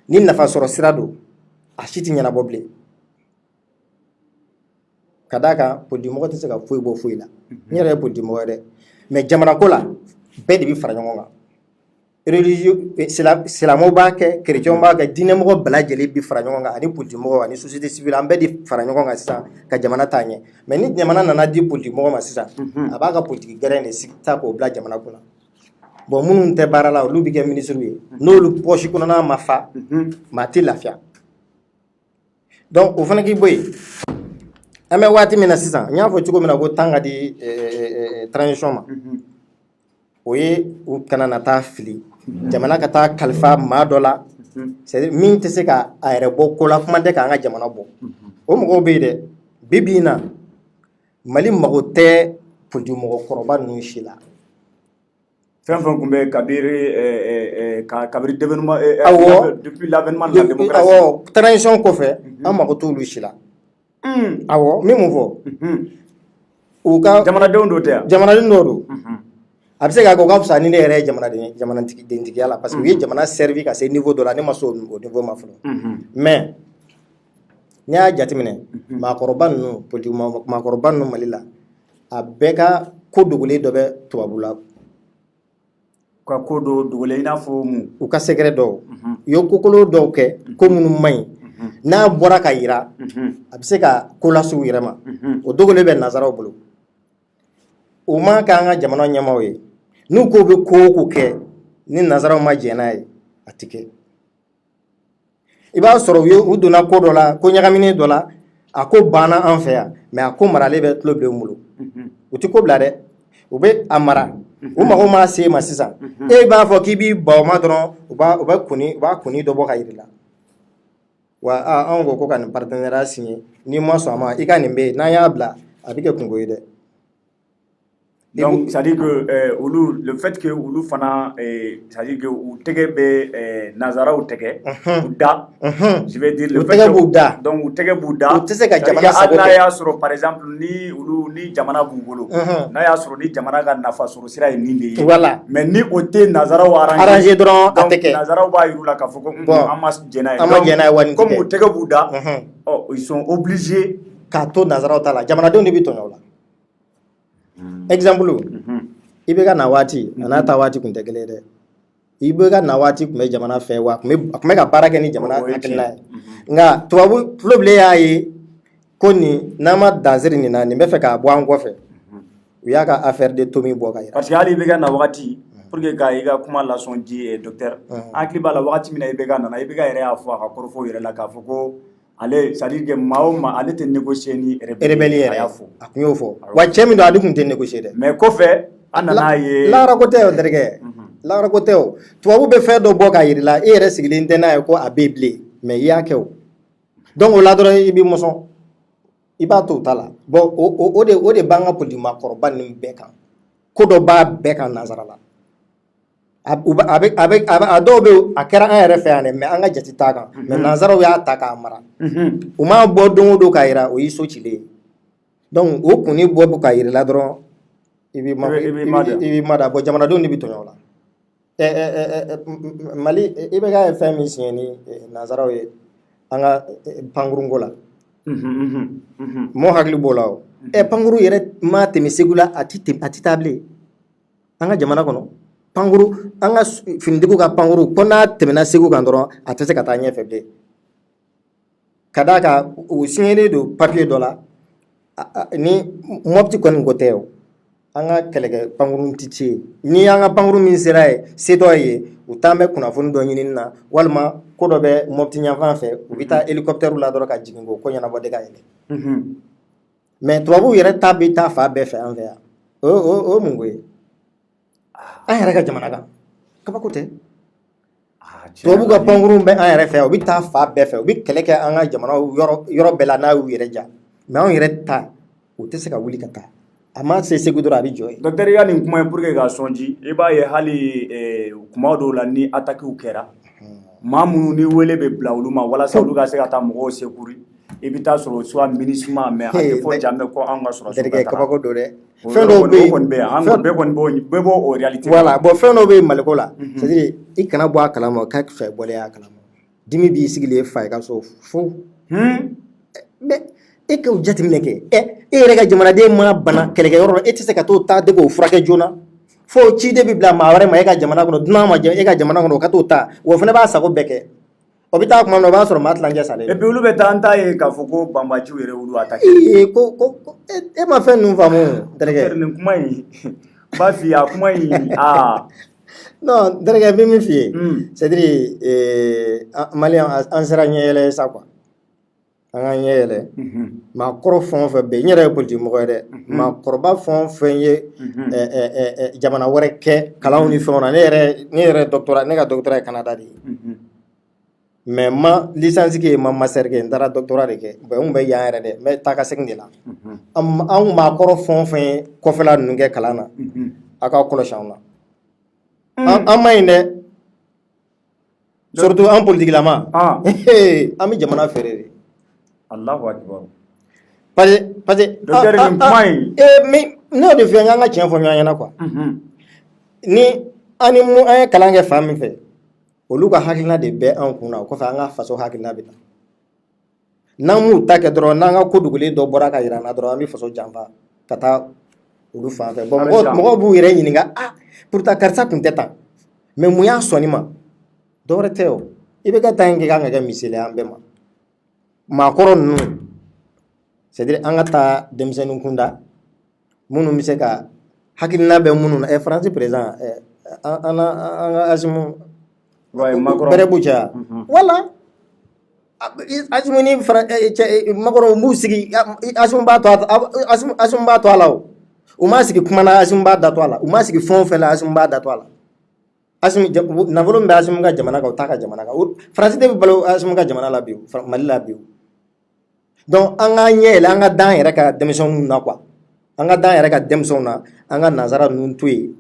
ni nafasɔrɔ sira don a si tɛ ɲɛnabɔ bilen ka d'a kan politimɔgɔ tɛ se ka foyi bɔ foyi la n yɛrɛ ye politimɔgɔ ye dɛ mais jamana ko la bɛɛ de bɛ fara ɲɔgɔn kan religieux silamɛw b'a kɛ chrétiens b'a kɛ diinɛmɔgɔ bɛɛ lajɛlen bɛ fara ɲɔgɔn kan ani politimɔgɔ ani société civile an bɛɛ de fara ɲɔgɔn kan sisan ka jamana taa ɲɛ mais ni jamana nana di politimɔgɔ ma sisan a b'a ka politique gɛrɛn de sigi ta k'o bila jamana kunna bon minnu tɛ baara la olu bɛ kɛ ministre ye n'olu poche kɔnɔna ma fa maa tɛ lafiya donc o fana k'i bɔ yen an bɛ waati min na sisan n y'a fɔ cogo min na ko temps ka di transition ma o ye u kana na taa fili jamana ka taa kalifa maa dɔ la c'est min tɛ se ka a yɛrɛ bɔ ko la kuma tɛ k'an ka jamana bɔ o mɔgɔw bɛ yen dɛ bi bi in na Mali mago tɛ politimɔgɔ kɔrɔba ninnu si la fɛn fɛn tun bɛ kabiri développement depuis l'avènement de la démocratie awɔ transition kɔfɛ an mago t'olu si la awɔ min mun fɔ u ka jamanadenw dɔ tɛ yan jamanaden dɔ don a bɛ se k'a kɛ o ka fisa ni ne yɛrɛ ye jamanatigiya la parce que u ye jamana servi ka se niveau dɔ la ne ma se o niveau ma fɔlɔ mais n'i y'a jateminɛ maakɔrɔba ninnu politique maakɔrɔba ninnu Mali la a bɛɛ ka ko dogolen dɔ bɛ tubabu la ka ko dɔ dogolen i n'a fɔ mun u ka secret dɔw u ye kokolo dɔw kɛ ko minnu man ɲi n'a bɔra ka yira a bɛ se ka ko lase u yɛrɛ ma o dogolen bɛ nazaraw bolo o man k'an ka jamana ɲɛmaaw ye n'u ko bɛ ko o ko kɛ ni nazaraw ma jɛn n'a ye a tɛ kɛ i b'a sɔrɔ u donna ko dɔ la ko ɲagaminen dɔ la a ko banna an fɛ yan mais a ko maralen bɛ tulo bilen bolo u tɛ ko bila dɛ u bɛ a mara u mago ma se ma sisan e b'a fɔ k'i b'i ban o ma dɔrɔn u b'a kuni dɔ bɔ ka yir'i la wa anw ko ka nin partenariat signé n'i ma sɔn a ma i ka nin bɛ yen n'an y'a bila a bɛ kɛ kungo ye dɛ donc c'est à dire que le fait que olu fana c'est à dire que u tɛgɛ bɛ nazaraw tɛgɛ u da je vais dire le fait que b'u da donc u tɛgɛ b'u da u tɛ se ka jamana sago kɛ n'a y'a sɔrɔ par exemple ni jamana b'u bolo n'a y'a sɔrɔ ni jamana ka nafa sɔrɔ sira ye nin de ye voilà mais ni o tɛ nazaraw arranger dɔrɔn a tɛ kɛ nazaraw b'a yir'u la k'a fɔ ko an ma jɛn n'a ye an ma jɛn n'a ye wa nin tɛ comme u tɛgɛ b'u da ils sont obligés k'a to nazaraw ta la jamanadenw de bɛ tɔɲɔ o la exemple i bɛ ka na waati a n'a ta waati tun tɛ kelen ye dɛ i bɛ ka na waati tun bɛ jamana fɛ wa a tun bɛ ka baara kɛ ni jamana hakilina ye nka tubabu tulobilen y'a ye ko nin n'an ma dansiri nin na nin bɛ fɛ k'a bɔ an kɔfɛ u y'a ka affaire de tomi bɔ ka yira parce que hali i bɛ ka na wagati pour que ka i ka kuma lasɔn di docteur an hakili b'a la wagati min na i bɛ ka nana i bɛ ka yɛrɛ y'a fɔ a ka kɔrɔfɔ yɛrɛ la k'a fɔ ko ale c'est à dire que maa o maa ale tɛ négocier ni rebelle yɛrɛ a tun y'o fɔ wa cɛ min don ale tun tɛ négocier dɛ mais kɔfɛ an nan'a ye lahara ko tɛ o terikɛ lahara ko tɛ o tubabu bɛ fɛn dɔ bɔ k'a yir'i la e yɛrɛ sigilen tɛ n'a ye ko a bɛ bilen mais i y'a kɛ o donc o la dɔrɔn i b'i mɔsɔn i b'a to o ta la bon o de b'an ka politique maakɔrɔba ninnu bɛɛ kan ko dɔ b'a bɛɛ kan nanzara la a dɔw bɛ a kɛra an yɛrɛ fɛ yan dɛ mais an ka jate t'a kan mais nanzaraw y'a ta k'a mara u m'a bɔ don o don k'a yira o y'i so cilen ye donc o kunni bɔ k'a yir'i la dɔrɔn i b'i ma da bon jamanadenw de bɛ tɔɲɔ o la Mali i bɛ ka fɛn min signé ni nanzaraw ye an ka pankurunko la mɔgɔ hakili b'o la o pankuru yɛrɛ ma tɛmɛ Segu la a tɛ taa bilen an ka jamana kɔnɔ pankuru an ka finitigiw ka pankuru ko n'a tɛmɛna Segu kan dɔrɔn a tɛ se ka taa ɲɛfɛ bilen ka d'a kan u signélen don papier dɔ la ni Mopti kɔni ko tɛ o an ka kɛlɛkɛ pankuru tɛ ci ye ni an ka pankuru min sera ye setɔ ye u t'an bɛ kunnafoni dɔ ɲini na walima ko dɔ bɛ Mopti yanfan fɛ u bɛ taa hélicoptère la dɔrɔn ka jigin ko ɲɛnabɔ de ka yɛlɛ mais tubabuw yɛrɛ ta bɛ taa fa bɛɛ fɛ an fɛ yan o mun ko ye an yɛrɛ ka jamana kan kabako tɛ tubabu ka pankuru bɛ an yɛrɛ fɛ yan u bɛ taa fa bɛɛ fɛ u bɛ kɛlɛ kɛ an ka jamana yɔrɔ bɛɛ la n'a y'u yɛrɛ ja mais anw yɛrɛ ta u tɛ se ka wuli ka taa a ma se Segu dɔrɔn a bɛ jɔ ye docteur i ka nin kuma in pour que k'a sɔnji i b'a ye hali kuma dɔw la ni attaques kɛra maa minnu ni wele bɛ bila olu ma walasa olu ka se ka taa mɔgɔw secourir i bɛ taa sɔrɔ soit ministre mais a tɛ fɔ jamais ko anw ka sɔrɔdasiw Dereke ka kabako do dɛ. fɛn Fɛn dɔw bɛ yen bɛɛ kɔni bɛɛ b'o o réalité voilà bon fɛn dɔw bɛ yen Maliko la c'est à dire i kana bɔ a kalama o ka fisa i bɔlen a kalama dimi b'i sigilen fa i ka so fo mais e k'o jateminɛ kɛ e yɛrɛ ka jamanaden ma bana kɛlɛkɛyɔrɔ la e tɛ se ka t'o ta de k'o furakɛ joona fo ciden bɛ bila maa wɛrɛ ma e ka jamana kɔnɔ dunan ma e ka jamana kɔnɔ o ka t'o ta wa o fana b'a sago bɛɛ kɛ o bɛ taa kuma min na o b'a sɔrɔ maa tilancɛ salen et puis olu bɛ taa an t'a ye k'a fɔ ko banbaciw yɛrɛ olu attaqué e ma fɛn ninnu faamu Dereke nin kuma in n b'a f'i ye a kuma in non Dereke n bɛ min f'i ye c'est à dire Maliyɛn an sera ɲɛyɛlɛ sa quoi an ka ɲɛyɛlɛ maakɔrɔ fɛn o fɛn bɛ yen n yɛrɛ ye politique mɔgɔ ye dɛ maakɔrɔba fɛn o fɛn ye jamana wɛrɛ kɛ kalanw ni fɛnw na ne yɛrɛ doctorat ne ka doctorat ye Canada de ye mais ma licence kɛ ma master kɛ n taara doctorat de kɛ n bɛ yan yɛrɛ dɛ n bɛ taa ka segin de la anw maakɔrɔ fɛn o fɛn ye kɔfɛla ninnu kɛ kalan na a k'aw kɔlɔsi anw na an ma ɲi dɛ surtout an politikilama an bɛ jamana feere de. Allahu akbar. Parce que n'o de fɛ an ka tiɲɛ fɔ ɲɔgɔn ɲɛna quoi ni an ye kalan kɛ fan min fɛ olu ka hakilina de bɛ an kun na o kɔfɛ an ka faso hakilina bɛ ta n'an m'u ta kɛ dɔrɔn n'an ka ko dogolen dɔ bɔra ka yira an na dɔrɔn an bɛ faso janfa ka taa olu fan fɛ bon mɔgɔw b'u yɛrɛ ɲininka pourtant karisa tun tɛ tan mais mun y'a sɔnni ma dɔwɛrɛ tɛ o i bɛ ka taa in kɛ kan ka kɛ misaliya an bɛɛ ma maakɔrɔ ninnu c'est à dire an ka taa denmisɛnnin kunda minnu bɛ se ka hakilina bɛ minnu na faransi président an ka Asimu bɛrɛ b'u cɛ wala Asimu ni Makɔrɔ b'u sigi Asimu b'a to a la o u m'a sigi kuma na Asimu b'a da to a la u m'a sigi fɛn o fɛn la Asimu b'a da to a la Asimu nafolo min bɛ Asimu ka jamana kan o t'a ka jamana kan faransi de bɛ balo Asimu ka jamana la bi Mali la bi donc an ka ɲɛ yɛlɛ an ka dan yɛrɛ ka denmisɛnninw na quoi an ka dan yɛrɛ ka denmisɛnw na an ka nazara ninnu to yen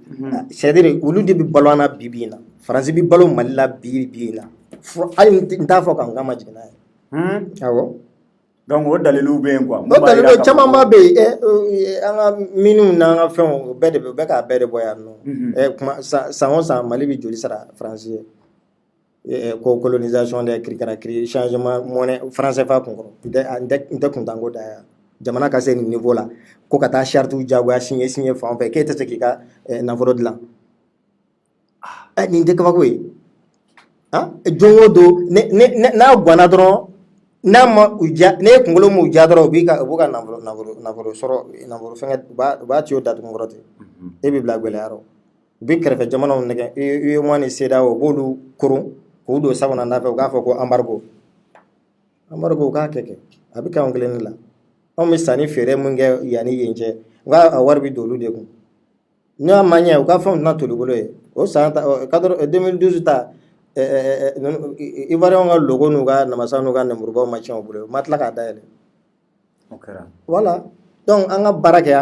c'est à dire olu de bɛ balo an na bi in na faransi bɛ balo Mali la bi in na hali n t'a fɔ k'an ma jigin n'a ye awɔ donc o daliliw bɛ yen quoi o daliliw camanba bɛ yen an ka minnu n'an ka fɛnw bɛɛ k'a bɛɛ de bɔ yan nɔ san o san Mali bɛ joli sara faransi ye ko colonisation de kirikara changement monnaie français fa kun kɔrɔ n tɛ kuntanko da yan jamana ka se nin niveau la ko ka taa chartes jagoya signer fan fɛ k'e tɛ se k'i ka nafolo dilan nin tɛ kabako ye don o don n'a ganna dɔrɔn n'a ma u ja ne ye kunkolo m'u ja dɔrɔn u b'u ka nafolo sɔrɔ nafolo fɛngɛ u b'a ci o datugu kɔrɔ ten e bɛ bila gɛlɛya rɔ u bɛ kɛrɛfɛ jamanaw nɛgɛ UEMOA ni CEDEAO u b'olu koron k'u don sabanan fɛ u k'a fɔ ko embargo u k'a kɛ a bɛ kɛ anw kelen de la anw bɛ sanni feere mun kɛ yanni yen cɛ u ka wari bɛ don olu de kun n'a ma ɲɛ u ka fɛnw tɛna toli bolo ye o san 2012 ta Ivoiriyɛnw ka logo n'u ka namasa n'u ka nɛmurubaw ma tiɲɛ u bolo u ma tila k'a dayɛlɛ voilà donc an ka baara kɛ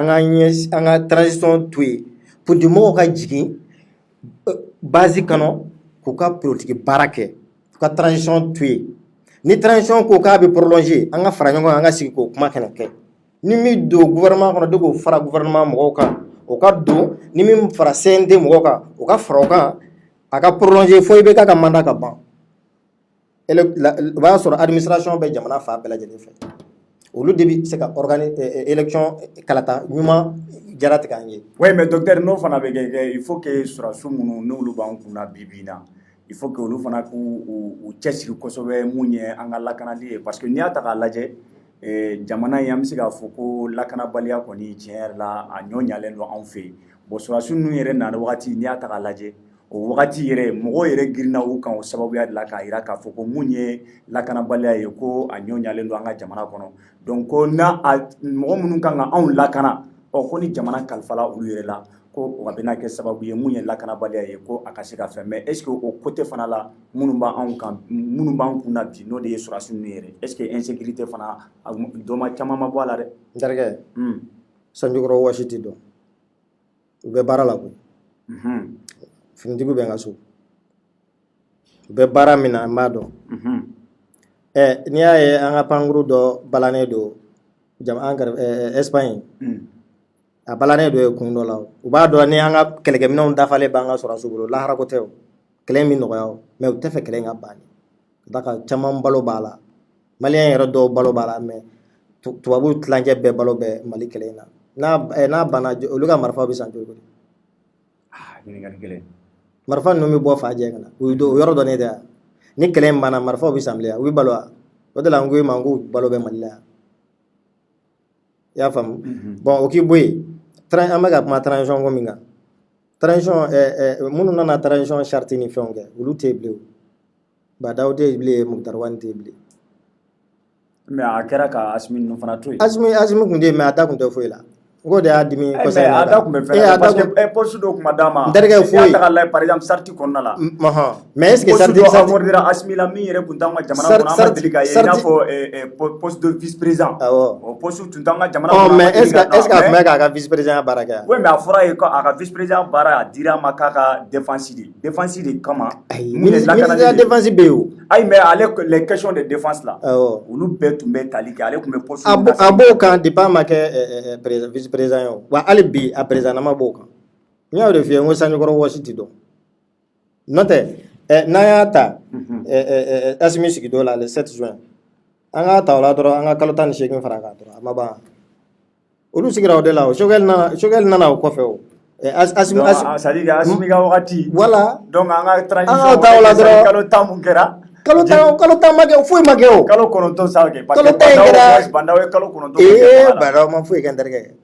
an ka transition to yen politique mɔgɔw ka jigin base kɔnɔ k'u ka politique baara kɛ k'u ka transition to yen ni transition ko k'a bɛ prolonger an ka fara ɲɔgɔn kan an ka sigi k'o kuma kɛnɛ kɛ ni min don gouvernement kɔnɔ de k'o fara gouvernement mɔgɔw kan o ka don ni min fara CNT mɔgɔw kan o ka fara o kan a ka prolonger fo i bɛ k'a ka mandat ka ban o b'a sɔrɔ administration bɛ jamana fan bɛɛ lajɛlen fɛ olu de bɛ se ka élection kalata ɲuman jaratigɛ an ye. oui mais docteur n'o fana bɛ kɛ il faut que sɔrɔdasiw minnu n'olu b'an kunna bi in na il faut que olu fana k'u cɛsiri kosɛbɛ mun ye an ka lakanali ye parce que n'i y'a ta k'a lajɛ jamana in an bɛ se k'a fɔ ko lakanabaliya kɔni tiɲɛ yɛrɛ la a ɲɔ ɲalen don anw fɛ yen bon sɔrɔdasiw ninnu yɛrɛ nana wagati n'i y'a ta k'a lajɛ o wagati yɛrɛ mɔgɔw yɛrɛ girinna u kan o sababuya de la k'a jira k'a fɔ ko mun ye lakanabaliya ye ko a ɲɔ ɲalen don an ka jamana kɔnɔ donc ko mɔgɔ minnu kan ka anw lakana ko ni jamana kalifala olu yɛrɛ la ko o bɛna kɛ sababu ye mun ye lakanabaliya ye ko a ka se ka fɛn mais est ce que o côté fana la minnu b'an kunna bi n'o de ye sɔrɔdasi ninnu yɛrɛ est ce que insécurité fana caman ma bɔ a la dɛ. n terikɛ sanjikɔrɔ wɔsi tɛ dɔn u bɛ baara la koyi finitigiw bɛ n ka so u bɛ baara min na n b'a dɔn n'i y'a ye an ka pankuru dɔ balannen don an kɛrɛfɛ Espagne a balannen don kun dɔ la u b'a dɔn ni an ka kɛlɛkɛminɛnw dafalen b'an ka sɔrɔdasiw bolo lahara ko tɛ o kɛlɛ in bɛ nɔgɔya o mais u tɛ fɛ kɛlɛ in ka ban ka ka caman balo b'a la maliyɛn yɛrɛ dɔw balo b'a la mais tubabuw tilancɛ bɛɛ balo bɛ Mali kɛlɛ in na n'a banna olu ka marifaw bɛ san cogo di ɲininkali kelen marifa ninnu bɛ bɔ fa jɛ ka na o yɔrɔ dɔ ne tɛ yan ni kɛlɛ in banna marifaw bɛ san bilen u bɛ balo wa o de la n ko i ma n ko balo bɛ Mali la yan i y'a faamu bon o k'i bɔ yen an bɛ ka kuma transition ko min kan transition minnu nana transition charte ni fɛnw kɛ olu tɛ yen bilen o Badaw tɛ yen bilen Mukutari Wani tɛ yen bilen mais a kɛra ka Asimi ninnu fana to yen Asimi tun tɛ yen mais a da tun tɛ foyi la n ko de y'a dimi kosɛbɛ mais a da tun bɛ fɛn parce que poste dɔw tun ma d'a ma n terikɛ foyi n'i y'a ta k'a lajɛ par exemple charte kɔnɔna la mais est ce que poste dɔ accordera Asimi la min yɛrɛ tun t'an ka jamana kɔnɔ an ma deli k'a ye i n'a fɔ poste de vice président o poste tun t'an ka jamana kɔnɔ mais est ce que a tun bɛ k'a ka vice président baara kɛ oui mais a fɔra ye ko a ka vice président baara a dira ma k'a ka défense de kama ministère de défense bɛ yen o ayi mais ale les questions de défense là olu bɛɛ tun bɛ tali kɛ ale tun bɛ poste a b'o kan depuis a ma kɛ vice président ye o wa hali bi a président nama b'o kan n y'o de f'i ye n ko Sanjikɔrɔ wɔsi tɛ dɔn n'o tɛ n'an y'a ta Asimi sigidon la le 7 juin an k'a ta o la dɔrɔn an ka kalo 18 fara kan dɔrɔn a ma ban olu sigira o de la o Choguel nana o kɔfɛ o Asimi c'est-à-dire Asimi ka wagati voilà donc an ka ta transition o la dɔrɔn kalo 10 mun kɛra kalo 10 ma kɛ foyi ma kɛ o kalo 9 sa kɛ parce que Bandaw ye kalo 9 Badaw ma foyi kɛ n terikɛ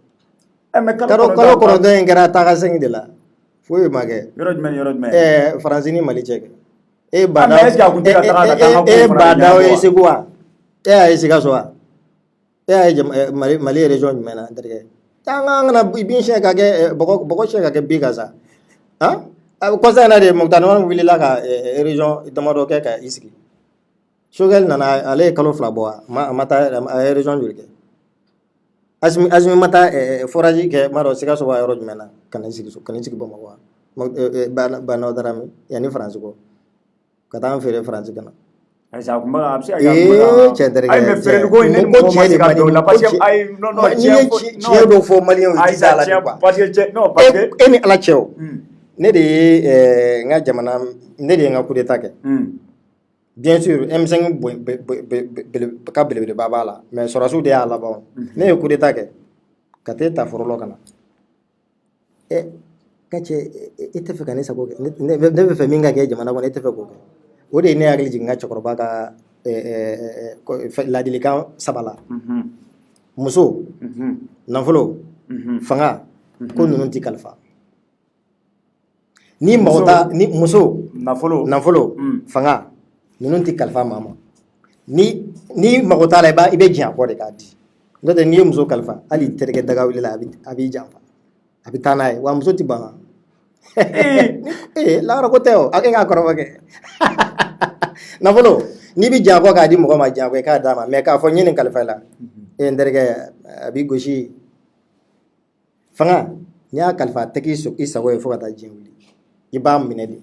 mais kalo 9 in kɛra taga sɛŋ de la foyi ma kɛ yɔrɔ jumɛn Faransi ni Mali cɛ kɛ Badaw ye Segu wa y'a ye Sikaso wa y'a ye Mali région jumɛn na n terikɛ an kana bin siɲɛ ka kɛ bɔgɔ siɲɛ ka kɛ bin kan sa kɔsa in na de Mukutari Wani wulila ka région damadɔ kɛ ka i sigi Choguel nana ale ye kalo 2 bɔ a ma taa a ye région joli kɛ Asimi ma taa forage kɛ m'a dɔn Sikaso b'a yɔrɔ jumɛn na ka n'i sigi Bamakɔ Banaw Darame yanni Faransi kɔ ka taa an feere Faransi kana Aïssa kuma a bɛ se ka kɛ ayi mais feereliko in ne ni mɔgɔ ma se ka don o la parce que ayi non tiɲɛ dɔ fɔ maliyɛnw tɛ se a la quoi parce que e ni Ala cɛ o ne de ye n ka jamana ne de ye n ka coup d'état kɛ bien sûr M5 ka belebeleba b'a la mais sɔrɔdasiw de y'a laban ne ye coup d'état kɛ ka t'e ta fɔlɔ ka na ka cɛ e tɛ fɛ ka ne sago kɛ ne bɛ fɛ min ka kɛ jamana kɔnɔ e tɛ fɛ k'o kɛ o de ye ne hakili jigin n ka cɛkɔrɔba ka ladilikan 3 la muso nafolo fanga ko ninnu tɛ kalifa ni muso nafolo fanga ninnu tɛ kalifa maa ma ni mago t'a la i bɛ jɛn a kɔ de k'a di n'o tɛ n'i ye muso kalifa hali terikɛ daga wuli la a b'i janfa a bɛ taa n'a ye wa muso tɛ ban lahara ko tɛ o a k'a kɔrɔfɔ kɛ nafolo n'i bɛ jan kɔ k'a di mɔgɔ ma jan kɔ i k'a d'a ma mais k'a fɔ n ye nin kalifa i la n terikɛ a b'i gosi fanga n'i y'a kalifa a tɛ k'i sago ye fo ka taa diɲɛ wuli i b'a minɛ de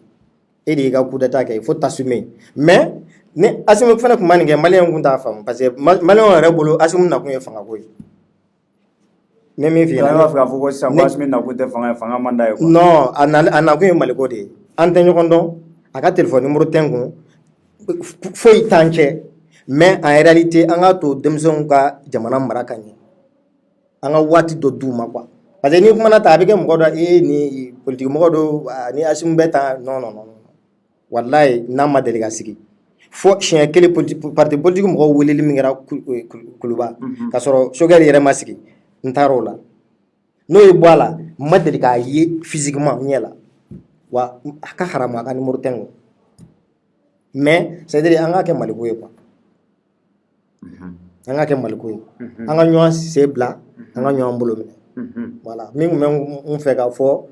e de y'i ka coup d'état kɛ il faut t'assumer mais ni Asimi fana tun ma nin kɛ maliyɛnw tun t'a faamu parce que maliyɛnw yɛrɛ bolo Asimi nakun ye fangako ye ne min f'i ɲɛna b'a fɛ k'a fɔ ko sisan ko Asimi nakun tɛ fanga man d'a ye quoi non a nakun ye maliko de ye an tɛ ɲɔgɔn dɔn a ka téléphone numéro tɛ n kun foyi t'an cɛ mais en réalité an ka to denmisɛnw ka jamana mara ka ɲɛ an ka waati dɔ d'u ma quoi parce que n'i kumana ta a bɛ kɛ mɔgɔ dɔ ni politique mɔgɔ dɔ ni Asimi bɛ tan non wallahi n'a ma deli ka sigi fo siɲɛ kelen parti politique mɔgɔw weleli min kɛra Kuluba k'a sɔrɔ Choguel yɛrɛ ma sigi n taara o la n'o ye bɔ a la n ma deli k'a ye physiquement ɲɛ la wa a ka haramu a ka numéro tɛ n kun mais c'est à dire an k'a kɛ maliko ye quoi an k'a kɛ maliko ye an ka ɲɔgɔn sen bila an ka ɲɔgɔn bolo minɛ voilà min tun bɛ n fɛ k'a fɔ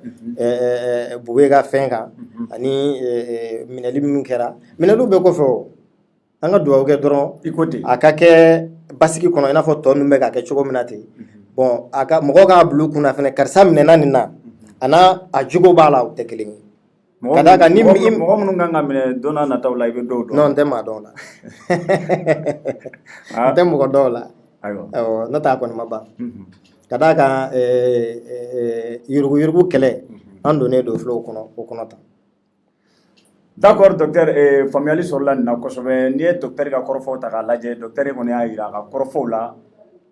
Bube ka fɛn kan ani minɛli min kɛra minɛliw bɛ kɔfɛ o an ka dugawu kɛ dɔrɔn a ka kɛ basigi kɔnɔ i n'a fɔ tɔ ninnu bɛ k'a kɛ cogo min na ten bon mɔgɔw k'a bila u kunna fɛnɛ karisa minɛna nin na a n'a a jogo b'a la o tɛ kelen ye Kadaka ni mɔgɔ minnu kan ka minɛ don n'a nataw la i bɛ dɔw dɔn. Non, n tɛ maa dɔn o la. N tɛ mɔgɔ dɔn o la. Awɔ n'o tɛ a kɔni ma ban. Ka d'a kan yurugu kɛlɛ an donnen don filew kɔnɔ o kɔnɔ tan. D'accord docteur, faamuyali sɔrɔla nin na kosɛbɛ. N'i ye docteur ka kɔrɔfɔw ta k'a lajɛ, docteur kɔni y'a jira a ka kɔrɔfɔw la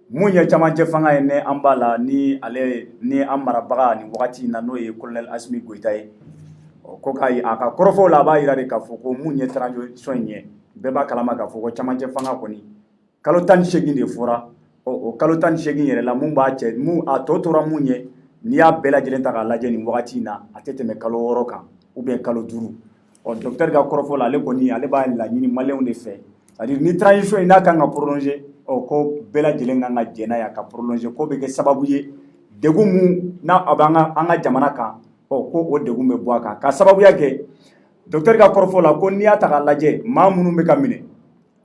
mun ye camancɛ fanga ye ni an b'a la ni an marabaga nin wagati in na n'o ye colonel Asimi Goyita ye. Ko a ka kɔrɔfɔw la a b'a jira de k'a fɔ ko mun ye transition in ye bɛɛ b'a kalama k'a fɔ ko camancɛ fanga kɔni kalo 18 de fɔra. O kalo 18 yɛrɛ la mun b'a cɛ a tɔ tora mun ye n'i y'a bɛɛ lajɛlen ta k'a lajɛ nin wagati in na a tɛ tɛmɛ kalo 6 kan ou bien kalo 5. Docteur ka kɔrɔfɔ la ale kɔni ale b'a laɲini maliyɛnw de fɛ, c'est-à-dire ni transition in n'a kan ka prolonger ko bɛɛ lajɛlen kan ka jɛ n'a ye ka prolonger ko bɛ kɛ sababu ye degun mun n'a a bɛ an ka jamana kan ko o degun bɛ bɔ a kan, ka sababuya kɛ docteur ka kɔrɔfɔ la ko n'i y'a ta k'a lajɛ maa minnu bɛ ka minɛ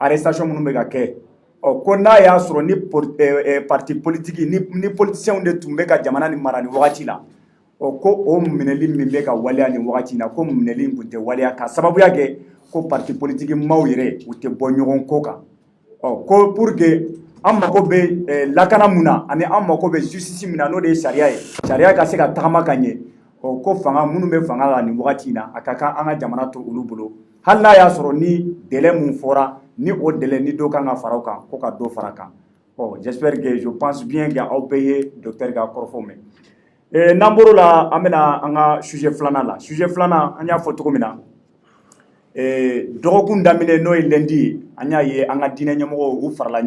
arrestation minnu bɛ ka kɛ ko n'a y'a sɔrɔ ni parti politique ni politiciens de tun bɛ ka jamana ni mara nin wagati la ko o minɛli min bɛ ka waleya nin wagati in na ko minɛli in tun tɛ waleya ka sababuya kɛ ko parti politique maaw yɛrɛ u tɛ bɔ ɲɔgɔn ko kan ko pour que an mako bɛ lakana mun na ani an mako bɛ justice min na n'o de ye sariya ye sariya ka se ka tagama ka ɲɛ ko fanga minnu bɛ fanga la nin wagati in na a ka kan an ka jamana to olu bolo hali n'a y'a sɔrɔ ni délai mun fɔra ni o délai ni dɔ kan ka fara o kan ko ka dɔ fara a kan j'espère que je pense bien que aw bɛɛ ye docteur ka kɔrɔfɔw mɛn. N'an bɔr'o la an bɛna an ka sujet filanan la sujet filanan an y'a fɔ cogo min na dɔgɔkun daminɛ n'o ye lundi ye an y'a ye an ka diinɛ ɲɛmɔgɔw u farala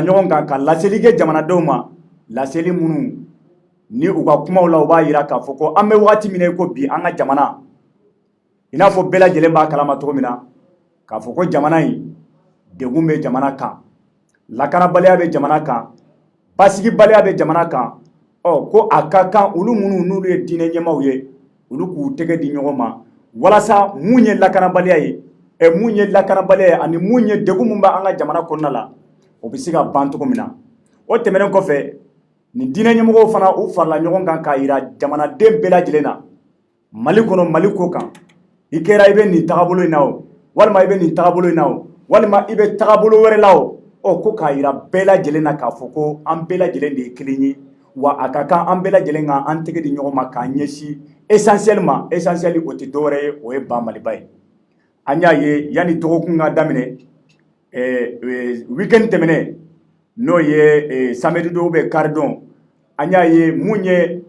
ɲɔgɔn kan ka laseli kɛ jamanadenw ma laseli minnu ni u ka kumaw la u b'a jira k'a fɔ ko an bɛ wagati min na ko bi an ka jamana i n'a fɔ bɛɛ lajɛlen b'a kalama cogo min na k'a fɔ ko jamana in degun bɛ jamana kan lakanabaliya bɛ jamana kan basigibaliya bɛ jamana kan ko a ka kan olu minnu n'olu ye diinɛ ɲɛmaaw ye olu k'u tɛgɛ di ɲɔgɔn ma walasa mun ye lakanabaliya ye ani mun ye degun mun bɛ an ka jamana kɔnɔna la o bɛ se ka ban cogo min na o tɛmɛnen kɔfɛ nin diinɛ ɲɛmɔgɔw fana u farala ɲɔgɔn kan k'a jira jamanaden bɛɛ lajɛlen na Mali kɔnɔ Mali ko kan i kɛra i bɛ nin tagabolo in na o walima i bɛ nin tagabolo in na o walima i bɛ tagabolo wɛrɛ la o ko k'a jira bɛɛ lajɛlen na k'a fɔ ko an bɛɛ lajɛlen de ye kelen ye wa a ka kan an bɛɛ lajɛlen kan an tɛgɛ di ɲɔgɔn ma k'a ɲɛsin essentiel o tɛ dɔwɛrɛ ye o ye ba Maliba ye an y'a ye yanni dɔgɔkun ka daminɛ weekend tɛmɛnen n'o ye samedi don bɛ karidon an y'a ye mun ye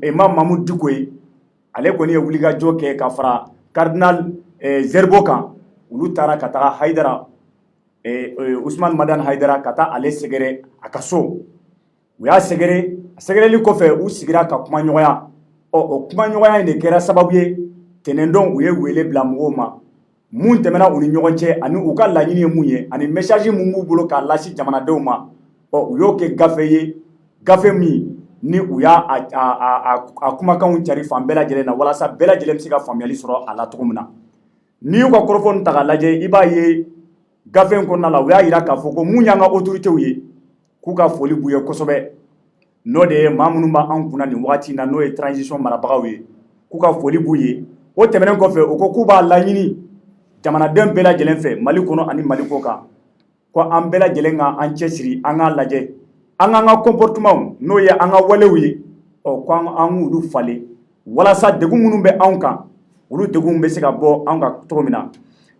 Imam Mamudu Diko ye ale kɔni ye wulikajɔ kɛ ka fara cardinal Zerbo kan olu taara ka taga Haidara Usman Madan Haidara ka taa ale sɛgɛrɛ a ka so u y'a sɛgɛrɛli kɔfɛ u sigira ka kuma ɲɔgɔnya o kuma ɲɔgɔnya in de kɛra sababu ye tɛnɛndon u ye wele bila mɔgɔw ma mun tɛmɛna u ni ɲɔgɔn cɛ ani u ka laɲini ye mun ye ani message mun b'u bolo k'a lasi jamanadenw ma u y'o kɛ gafe ye gafe min ni u y'a kumakanw cari fan bɛɛ lajɛlen na walasa bɛɛ lajɛlen bɛ se ka faamuyali sɔrɔ a la cogo min na n'i y'u ka kɔrɔfɔ ta k'a lajɛ i b'a ye gafe in kɔnɔna la u y'a jira k'a fɔ ko mun y'an ka autorités ye k'u ka foli b'u ye kosɛbɛ n'o de ye maa minnu b'an kunna nin wagati in na n'o ye transition marabagaw ye k'u ka foli b'u ye o tɛmɛnen kɔfɛ u ko k'u b'a laɲini jamanaden bɛɛ lajɛlen fɛ Mali kɔnɔ ani Mali kɔ kan ko an bɛɛ lajɛlen ka an cɛsiri an k'a lajɛ an k'an ka comportement n'o ye an ka walew ye ko an k'olu falen walasa degun minnu bɛ anw kan olu degun bɛ se ka bɔ anw kan cogo min na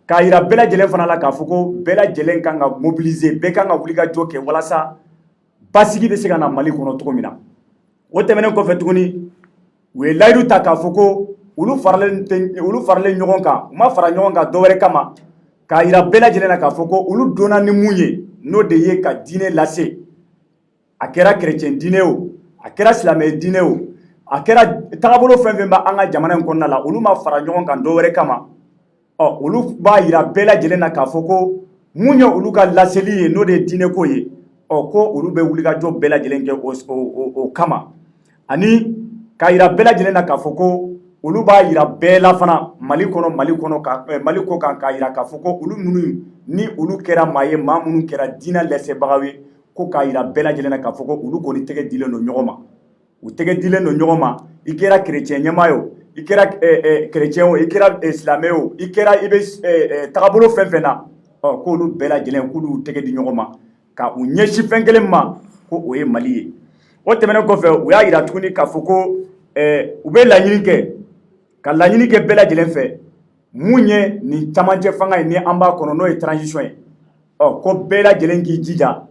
k'a jira bɛɛ lajɛlen fana la k'a fɔ ko bɛɛ lajɛlen kan ka mobiliser bɛɛ kan ka wuli ka jɔ kɛ walasa basigi bɛ se ka na Mali kɔnɔ cogo min na o tɛmɛnen kɔfɛ tuguni u ye layidu ta k'a fɔ ko olu faralen ɲɔgɔn kan u ma fara ɲɔgɔn kan dɔwɛrɛ kama k'a jira bɛɛ lajɛlen na k'a fɔ ko olu donna ni mun ye n'o de ye ka diinɛ lase a kɛra chrétien diinɛ o a kɛra silamɛ diinɛ o a kɛra tagabolo fɛn fɛn bɛ an ka jamana in kɔnɔna la olu ma fara ɲɔgɔn kan dɔwɛrɛ kama olu b'a jira bɛɛ lajɛlen na k'a fɔ ko mun ye olu ka laseli ye n'o de ye diinɛ ko ye ko olu bɛ wulikajɔ bɛɛ lajɛlen kɛ o kama ani k'a jira bɛɛ lajɛlen na k'a fɔ ko olu b'a jira bɛɛ la fana Mali kɔ kan k'a jira k'a fɔ ko olu minnu ni olu kɛra maa ye maa minnu kɛra diinɛ lɛsɛbagaw ye ko k'a jira bɛɛ lajɛlen na k'a fɔ ko olu kɔni tɛgɛ dilen don ɲɔgɔn ma u tɛgɛ dilen don ɲɔgɔn ma i kɛra chrétien ɲɛmaa ye o i kɛra chrétien o i kɛra silamɛ o i kɛra i bɛ tagabolo fɛn fɛn na k'olu bɛɛ lajɛlen k'olu tɛgɛ di ɲɔgɔn ma ka u ɲɛsin fɛn kelen ma ko o ye Mali ye o tɛmɛnen kɔfɛ u y'a yira tuguni k'a fɔ ko u bɛ laɲini kɛ ka laɲini kɛ bɛɛ lajɛlen fɛ mun ye nin camancɛ fanga ye ni an b'a kɔnɔ n'o ye transition ye ko bɛɛ lajɛlen k'i jija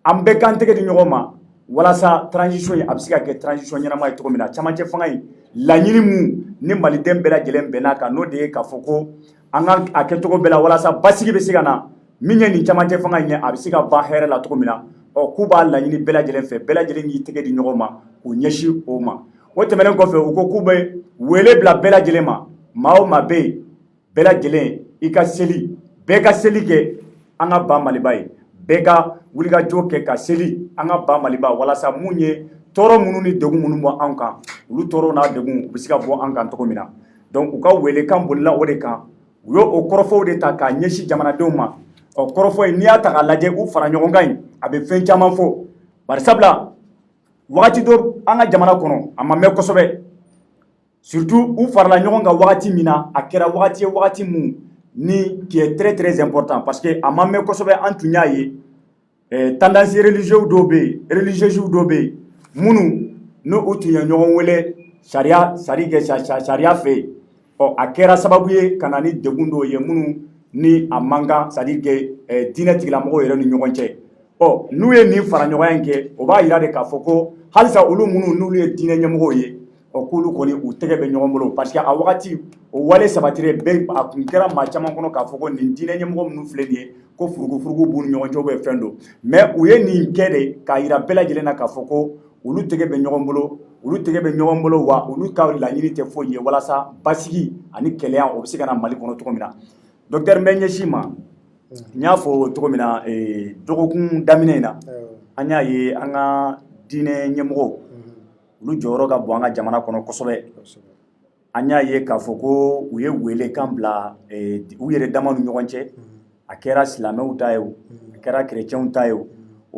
an bɛɛ k'an tɛgɛ di ɲɔgɔn ma walasa transition ye a bɛ se ka kɛ transition ɲɛnama ye cogo min na camancɛ fanga in laɲini mun ni maliden bɛɛ lajɛlen bɛnn'a kan n'o de ye k'a fɔ ko an ka a kɛcogo bɛɛ la walasa basigi bɛ se ka na min ye nin camancɛ fanga in ye a bɛ se ka ban hɛrɛ la cogo min na k'u b'a laɲini bɛɛ lajɛlen fɛ bɛɛ lajɛlen k'i tɛgɛ di ɲɔgɔn ma k'u ɲɛsin o ma o tɛmɛnen kɔfɛ u ko k'u bɛ wele bila bɛɛ lajɛlen ma maa o maa bɛ yen bɛɛ lajɛlen i ka seli bɛɛ ka seli kɛ an ka ba Maliba ye bɛɛ ka wulikajɔ kɛ ka seli an ka ba Maliba walasa mun ye tɔɔrɔ minnu ni degun minnu bɔ an kan olu tɔɔrɔ n'a degun u bɛ se ka bɔ an kan cogo min na donc u ka welekan bolila o de kan u y'o kɔrɔfɔw de ta k'a ɲɛsin jamanadenw ma kɔrɔfɔ in n'i y'a ta k'a lajɛ u fara ɲɔgɔn kan in a bɛ fɛn caman fɔ bari sabula wagati dɔ an ka jamana kɔnɔ a ma mɛn kosɛbɛ surtout u farala ɲɔgɔn kan wagati min na a kɛra wagati ye wagati mun ni qui est très très important parce que a ma mɛn kosɛbɛ an tun y'a ye tendance religieux dɔw bɛ yen religieuses dɔw bɛ yen minnu n'u tun ye ɲɔgɔn wele sariya sariya fɛ yen a kɛra sababu ye ka na ni degun dɔw ye minnu ni a man kan c'est à dire que diinɛ tigilamɔgɔw yɛrɛ ni ɲɔgɔn cɛ n'u ye nin fara ɲɔgɔnya in kɛ o b'a yira de k'a fɔ ko halisa olu minnu n'olu ye diinɛ ɲɛmɔgɔw ye k'olu kɔni u tɛgɛ bɛ ɲɔgɔn bolo parce que a wagati o wale sabatire bɛɛ a tun kɛra maa caman kɔnɔ k'a fɔ ko nin diinɛ ɲɛmɔgɔ minnu filɛ nin ye ko furugufurugu b'u ni ɲɔgɔn cɛ bɛ fɛn don mais u ye nin kɛ de k'a yira bɛɛ lajɛlen na k'a fɔ ko olu tɛgɛ bɛ ɲɔgɔn bolo olu tɛgɛ bɛ ɲɔgɔn bolo wa olu ka laɲini tɛ foyi ye walasa basigi ani kɛlɛya o bɛ se ka na Mali kɔnɔ cogo min na docteur n bɛ ɲɛsin ma n y'a fɔ cogo min na dɔgɔkun daminɛ in na an y'a ye an ka diinɛ ɲɛmɔgɔw olu jɔyɔrɔ ka bon an ka jamana kɔnɔ kosɛbɛ an y'a ye k'a fɔ ko u ye welekan bila u yɛrɛ dama ni ɲɔgɔn cɛ a kɛra silamɛw ta ye o a kɛra chrétienw ta ye o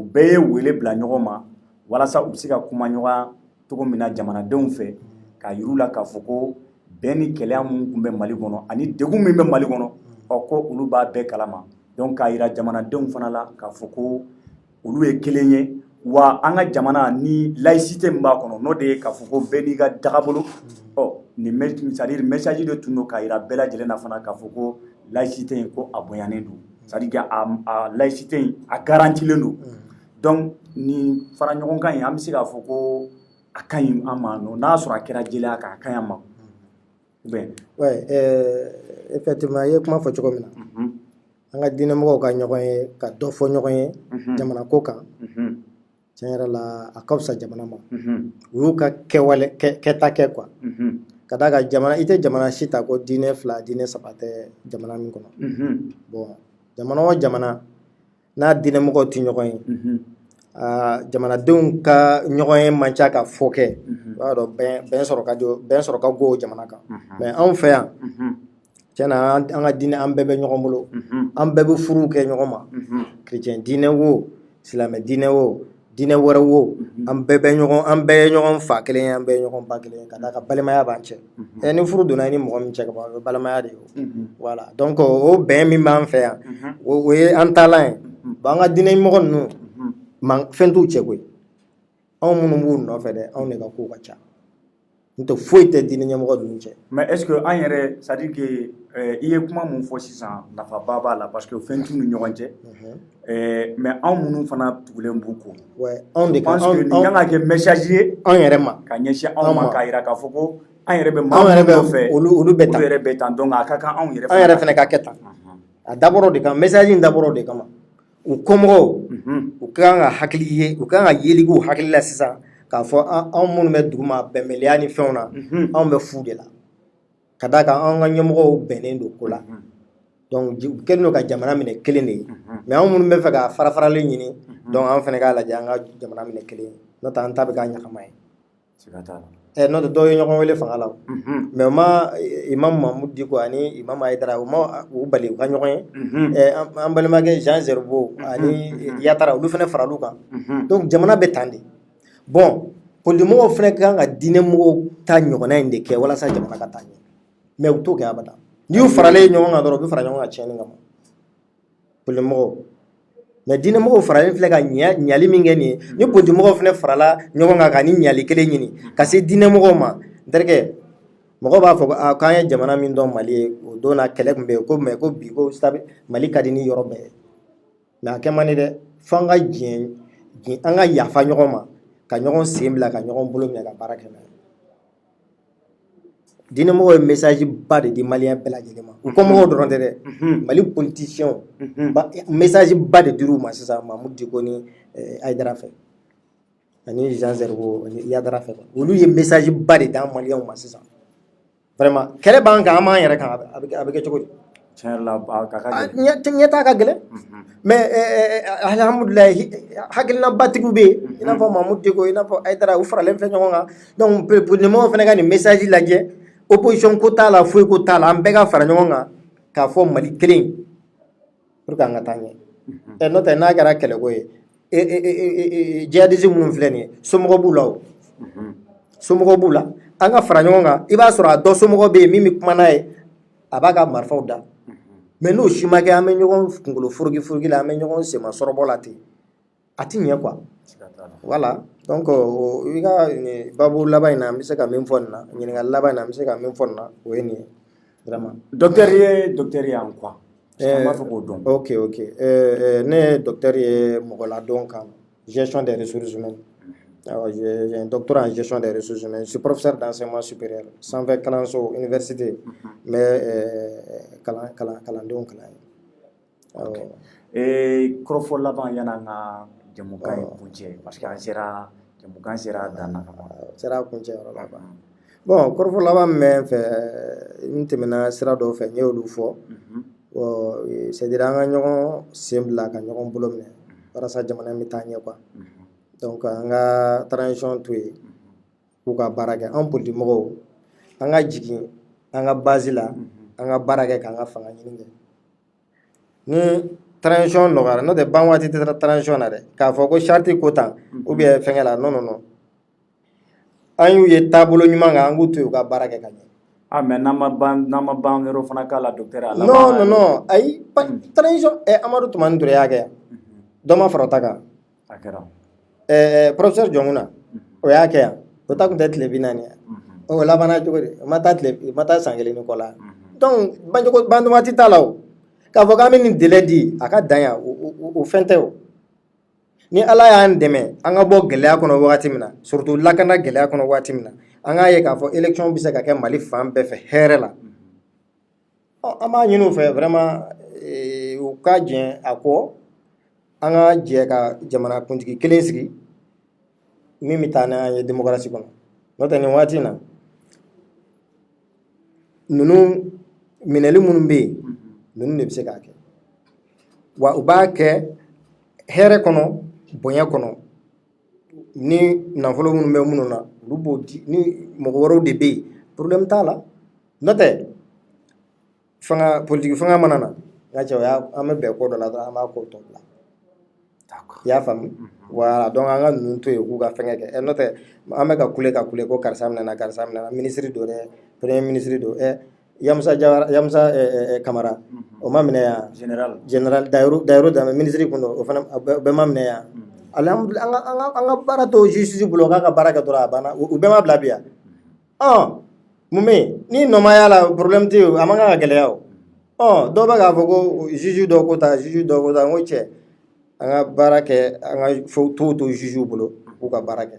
bɛɛ ye wele bila ɲɔgɔn ma walasa u bɛ se ka kuma ɲɔgɔn cogo min na jamanadenw fɛ k'a yir'u la k'a fɔ ko bɛn ni kɛlɛya mun tun bɛ Mali kɔnɔ ani degun min bɛ Mali kɔnɔ ko olu b'a bɛɛ kalama donc k'a yira jamanadenw fana la k'a fɔ ko olu ye kelen ye wa an ka jamana ni laïcité min b'a kɔnɔ n'o de ye k'a fɔ ko bɛɛ n'i ka dagabolo nin c'est-à-dire message de tun don k'a yira bɛɛ lajɛlen na fana k'a fɔ ko laïcité in ko a bonyanen don c'est-à-dire que a laïcité in a garantilen don donc nin fara ɲɔgɔn kan in an bɛ se k'a fɔ ko a ka ɲi an ma n'a sɔrɔ a kɛra jeliya kan a ka ɲi an ma ouais effectivement i ye kuma fɔ cogo min na an ka diinɛmɔgɔw ka ɲɔgɔn ye ka dɔ fɔ ɲɔgɔn ye jamana ko kan tiɲɛ yɛrɛ la a ka fisa jamana ma u y'u ka kɛta kɛ quoi ka d'a kan jamana i tɛ jamana si ta ko diinɛ fila diinɛ saba tɛ jamana min kɔnɔ bon jamana o jamana n'a diinɛmɔgɔw tɛ ɲɔgɔn ye jamanadenw ka ɲɔgɔn ye man ca ka fɔ kɛ i b'a dɔn bɛn sɔrɔ ka go jamana kan mais anw fɛ yan tiɲɛna an ka diinɛ an bɛɛ bɛ ɲɔgɔn bolo an bɛɛ bɛ furuw kɛ ɲɔgɔn ma chrétien diinɛ wo silamɛ diinɛ wo diinɛ wɛrɛ wo an bɛɛ ye ɲɔgɔn fa kelen ye an bɛɛ ye ɲɔgɔn ba kelen ye ka d'a kan balimaya b'an cɛ ni furu donna i ni mɔgɔ min cɛ ka ban o ye balimaya de ye voilà donc o bɛn min b'an fɛ yan o ye an taalan ye bon an ka diinɛ mɔgɔ ninnu fɛn t'u cɛ koyi anw minnu b'u nɔfɛ dɛ anw de ka kow ka ca n'o tɛ foyi tɛ diinɛ ɲɛmɔgɔ ninnu cɛ mais est ce que an yɛrɛ c'est à dire que i ye kuma mun fɔ sisan nafaba b'a la parce que fɛn t'u ni ɲɔgɔn cɛ mais anw minnu fana tugulen b'u ko anw de kan nin kan ka kɛ message ye anw yɛrɛ ma ka ɲɛsin anw ma k'a yira k'a fɔ ko an yɛrɛ bɛ maa minnu nɔfɛ olu bɛ tan donc a ka kan anw yɛrɛ fana ka kɛ tan a dabɔra o de kan message in dabɔra o de kama u kɔmɔgɔw u kan ka hakili ye u kan ka yeli k'u hakili la sisan k'a fɔ anw minnu bɛ dugu ma bɛnbaliya ni fɛnw na anw bɛ fu de la ka d'a kan anw ka ɲɛmɔgɔw bɛnnen don ko la donc u kɛlen don ka jamana minɛ kelen de ye mais anw minnu bɛ fɛ ka fara-faralen ɲini donc an fana k'a lajɛ an ka jamana minɛ kelen ye n'o tɛ an ta bɛ k'a ɲagama ye n'o tɛ dɔw ye ɲɔgɔn wele fanga la mais u ma Imam Mamudu Diko ani Imam Ayidara u ma u bali u ka ɲɔgɔn ye an balimakɛ Jean Zerbo ani Yatara olu fana faral'u kan donc jamana bɛ tan de bon Polymɔgɔw fana kan ka diinɛmɔgɔw ta ɲɔgɔnna in de kɛ walasa jamana ka taa ɲɛ mais u t'o kɛ abada n'i y'u faralen ɲɔgɔn kan dɔrɔn u bɛ fara ɲɔgɔn kan tiɲɛni kama polymɔgɔw mais diinɛmɔgɔw faralen filɛ ka ɲali min kɛ nin ye ni polymɔgɔw fana farala ɲɔgɔn kan ka ni ɲali kelen ɲini ka se diinɛmɔgɔw ma n terikɛ mɔgɔw b'a fɔ k'an ye jamana min dɔn Mali ye o don na kɛlɛ tun bɛ yen ko mais ko bi ko Mali ka di ni yɔrɔ bɛɛ ye mais a kɛ man di dɛ fo an ka jɛn an ka yafa ɲɔgɔn ma ka ɲɔgɔn sen bila ka ɲɔgɔn bolo minɛ ka baara kɛ n'a ye diinɛmɔgɔw ye message ba de di maliyɛn bɛɛ lajɛlen ma u kɔmɔgɔw dɔrɔn tɛ dɛ Mali politiciens message ba de dir'u ma sisan Mamudu Diko ni Hayidara fɛ ani Jean Zerbo ani Yadara fɛ olu ye message ba de d'an maliyɛnw ma sisan vraiment kɛlɛ b'an kan an b'an yɛrɛ kan a bɛ kɛ cogo di tiɲɛ yɛrɛ la ɲɛ t'a ka gɛlɛn mais alhamdulilayi hakilina batigiw bɛ yen i n'a fɔ Mamudu Diko i n'a fɔ Hayidara u faralen fɛ ɲɔgɔn kan donc polymɔgɔw fana ka nin message lajɛ opposition ko t'a la foyi ko t'a la an bɛɛ ka fara ɲɔgɔn kan k'a fɔ Mali kelen pour que an ka taa ɲɛ n'o tɛ n'a kɛra kɛlɛko ye jihadiste minnu filɛ nin ye somɔgɔw b'u la o somɔgɔw b'u la an ka fara ɲɔgɔn kan i b'a sɔrɔ a dɔ somɔgɔw bɛ yen min bɛ kuma n'a ye a b'a ka marifaw da mais n'o si ma kɛ an bɛ ɲɔgɔn kunkolo foroki la an bɛ ɲɔgɔn sema sɔrɔbɔ la ten a ti ɲɛ quoi voilà donc i ka babu laban in na an bɛ se ka min fɔ nin na ɲininkali laban in na an bɛ se ka min fɔ nin na o ye nin ye vraiment docteur ye docteur ye en quoi an b'a fɛ k'o dɔn ok ne ye docteur ye mɔgɔladon kan gestion des ressources humaines j'ai un doctorat en gestion des ressources humaines je suis professeur d'enseignement supérieur sanfɛ kalanso université mais kalandenw kalan ye kɔrɔfɔ laban yan'an ka jamukan in kuncɛ parce que jamukan sera dan na sera kuncɛ yɔrɔ la bon kɔrɔfɔ laban min bɛ n fɛ n tɛmɛna sira dɔw fɛ n y'olu fɔ c'est à dire an ka ɲɔgɔn sen bila ka ɲɔgɔn bolo minɛ walasa jamana in bɛ taa ɲɛ quoi donc an ka transition to yen k'u ka baara kɛ an politikimɔgɔw an ka jigin an ka base la an ka baara kɛ k'an ka fanga ɲini kɛ ni transition nɔgɔyara n'o tɛ ban waati tɛ transition na dɛ k'a fɔ ko charte ko tan ou bien fɛngɛ la non an y'u ye taabolo ɲuman kan an k'u to yen u ka baara kɛ ka ɲɛ mais n'an ma ban yɔrɔ fana k'a la docteur non ayi transition Amadu Tumani Ture y'a kɛ yan dɔ ma fara o ta kan a kɛra professeur Jɔnkunna o y'a kɛ yan o ta tun tɛ tile 40 ye o labanna cogo di o ma taa san kelen ni kɔ la donc ban waati t'a la o k'a fɔ k'an bɛ nin délai di a ka dan yan o fɛn tɛ o ni Ala y'an dɛmɛ an ka bɔ gɛlɛya kɔnɔ wagati min na surtout lakana gɛlɛya kɔnɔ wagati min na an k'a ye k'a fɔ élection bɛ se ka kɛ Mali fan bɛɛ fɛ hɛrɛ la an b'a ɲini u fɛ vraiment u ka jɛn a kɔ an ka jɛ ka jamanakuntigi kelen sigi min bɛ taa n'an ye démocratie kɔnɔ n'o tɛ nin waati in na ninnu minɛli minnu bɛ yen ninnu de bɛ se k'a kɛ wa u b'a kɛ hɛrɛ kɔnɔ bonya kɔnɔ ni nafolo minnu bɛ minnu na olu b'o di ni mɔgɔ wɛrɛw de bɛ yen problème t'a la n'o tɛ politiki fanga mana na n ka cɛ an bɛ bɛn ko dɔ la dɔrɔn an b'a ko tɔ bila i y'a faamu voilà donc an ka ninnu to yen k'u ka fɛngɛ kɛ n'o tɛ an bɛ ka kule ko karisa minɛna ministre do dɛ premier ministre do Yamusa Kamara o ma minɛ yan général Dayiro Dame ministre kun do o fana bɛɛ ma minɛ yan alhamdulilayi an ka baara to justice bolo k'a ka baara kɛ dɔrɔn a banna u bɛɛ ma bila bi yan mun bɛ yen ni nɔ ma y'a la problème tɛ yen a man kan ka gɛlɛya o dɔw bɛ k'a fɔ ko juge dɔw ko ta n ko cɛ an ka baara kɛ an ka to juge bolo k'u ka baara kɛ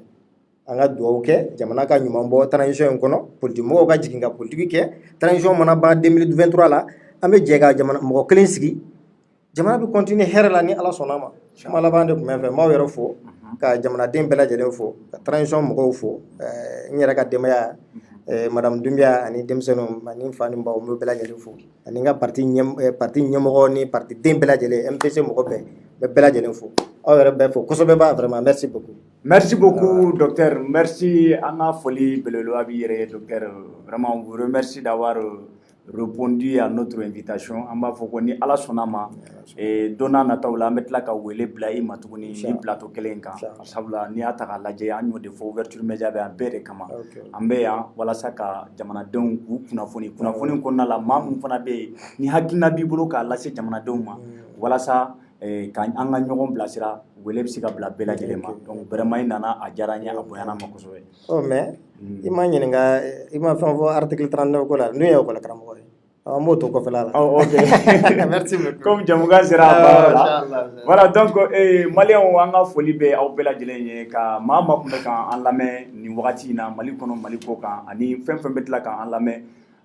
an ka dugawu kɛ jamana ka ɲuman bɔ transition in kɔnɔ politikimɔgɔw ka jigin ka politiki kɛ transition mana ban 2023 la an bɛ jɛ ka mɔgɔ kelen sigi jamana bɛ continuer hɛrɛ la ni Ala sɔnna ma kuma laban de tun bɛ n fɛ n b'aw yɛrɛ fo ka jamanaden bɛɛ lajɛlen fo ka transition mɔgɔw fo n yɛrɛ ka denbaya madame Dunbiya ani denmisɛnninw ani n fa ni n baw n bɛ bɛɛ lajɛlen fo ani n ka parti ɲɛmɔgɔ ni parti den bɛɛ lajɛlen MPC mɔgɔ bɛɛ n bɛ bɛɛ lajɛlen fo aw yɛrɛ bɛɛ fo kosɛbɛ ba vraiment merci beaucoup docteur merci an ka foli belebeleba b'i yɛrɛ ye docteur vraiment on vous remercie d'avoir répondu à notre invitation. An b'a fɔ ko ni Ala sɔnna ma don n'a nataw la an bɛ tila ka wele bila i ma tuguni ni plateau kelen kan sabula n'i y'a ta k'a lajɛ an y'o de fɔ ouverture média bɛ yan bɛɛ de kama an bɛ yan walasa ka jamanadenw k'u kunnafoni kɔnɔna la maa min fana bɛ yen ni hakilina b'i bolo k'a lase jamanadenw ma walasa ka an ka ɲɔgɔn bilasira wele bɛ se ka bila bɛɛ lajɛlen ma donc vraiment i nana a diyara n ye a bonyana ma kosɛbɛ. Mais i ma ɲininka i ma fɛn fɔ article 39 ko la n'o ye école karamɔgɔ ye an b'o to kɔfɛla la. Ok. Merci beaucoup. Comme jamukan sera a baara la voilà donc maliyɛnw an ka foli bɛ aw bɛɛ lajɛlen ye ka maa maa tun bɛ k'an lamɛn nin wagati in na Mali kɔnɔ Mali kɔ kan ani fɛn fɛn bɛ tila k'an lamɛn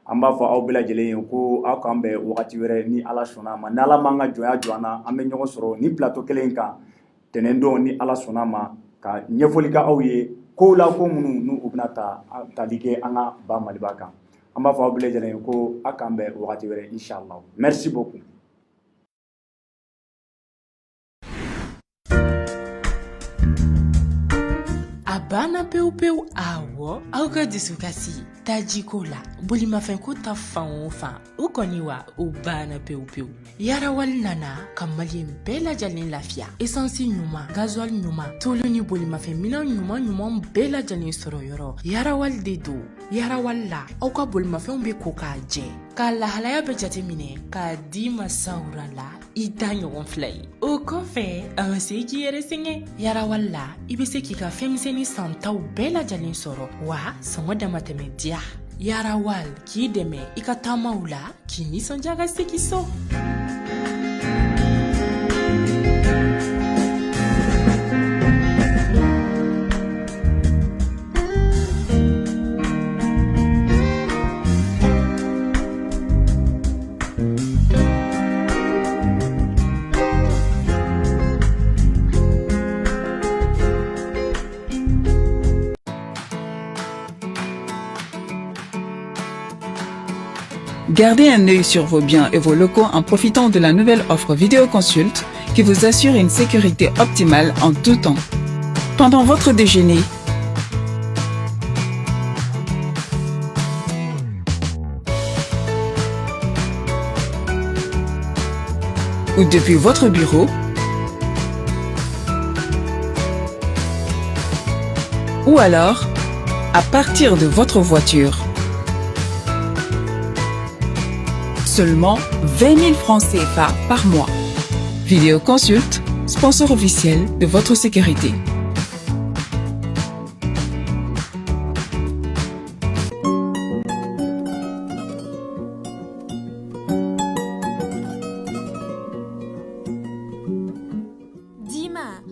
an b'a fɔ aw bɛɛ lajɛlen ye ko aw k'an bɛn wagati wɛrɛ ni Ala sɔnna a ma ni Ala m'an ka jɔnya jɔ an na an bɛ ɲɔgɔn sɔrɔ ni plateau kelen kan tɛnɛn don ni Ala sɔnna a ma ka ɲɛfɔli kɛ aw ye kow la ko minnu n'u bɛna tali kɛ an ka ba Maliba kan an b'a fɔ aw bɛɛ lajɛlen ye ko aw k'an bɛn wagati wɛrɛ inchallah merci beaucoup. Abana peu peu awo auga disukasi tajiko la bolimafɛn ko ta fan o fan o kɔni wa o bana peu peu yarawal nana ka maliyɛn bɛɛ lajɛlen lafiya essence ɲuman gasoil ɲuman tulu ni bolimafɛn minɛn ɲuman bɛɛ lajɛlen sɔrɔ yɔrɔ yarawal de don yarawal la aw ka bolimafɛnw bɛ ko k'a jɛ k'a lahalaya bɛ jateminɛ k'a di ma sawura la i da ɲɔgɔn fila ye o kɔfɛ a ma se k'i yɛrɛ sɛgɛn yarawal la i bɛ se k'i ka fɛnmisɛnnin santaw bɛɛ lajɛlen sɔrɔ wa sɔngɔ damatɛmɛ diya yarawal k'i dɛmɛ i ka taamaw la k'i nisɔndiya ka segin so. Gardez un œil sur vos biens et vos locaux en profitant de la nouvelle offre Vidéoconsulte qui vous assure une sécurité optimale en tout temps. Pendant votre déjeuner, ou depuis votre bureau, ou alors à partir de votre voiture. Seulement 20 000 francs CFA par mois. Vidéoconsulte, sponsor officiel de votre sécurité.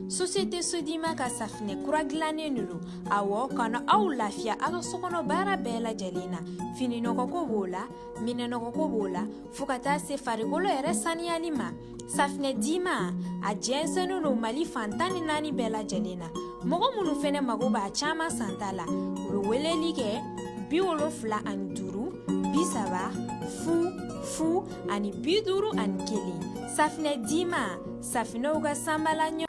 Société Sodima ka safinɛ kura gilannen de don awɔ kana aw lafiya a ka sokɔnɔ baara bɛɛ lajɛlen na fini nɔgɔko b'o la minɛ nɔgɔko b'o la fo ka taa se farikolo yɛrɛ saniyali ma safinɛ dima a jɛnsɛnnen don Mali fan 14 bɛɛ lajɛlen na mɔgɔ minnu fɛnɛ mago b'a caman santa la u bɛ weleli kɛ 75 30 fu ani 51 safinɛ dima safinɛw ka sanbala ɲɔ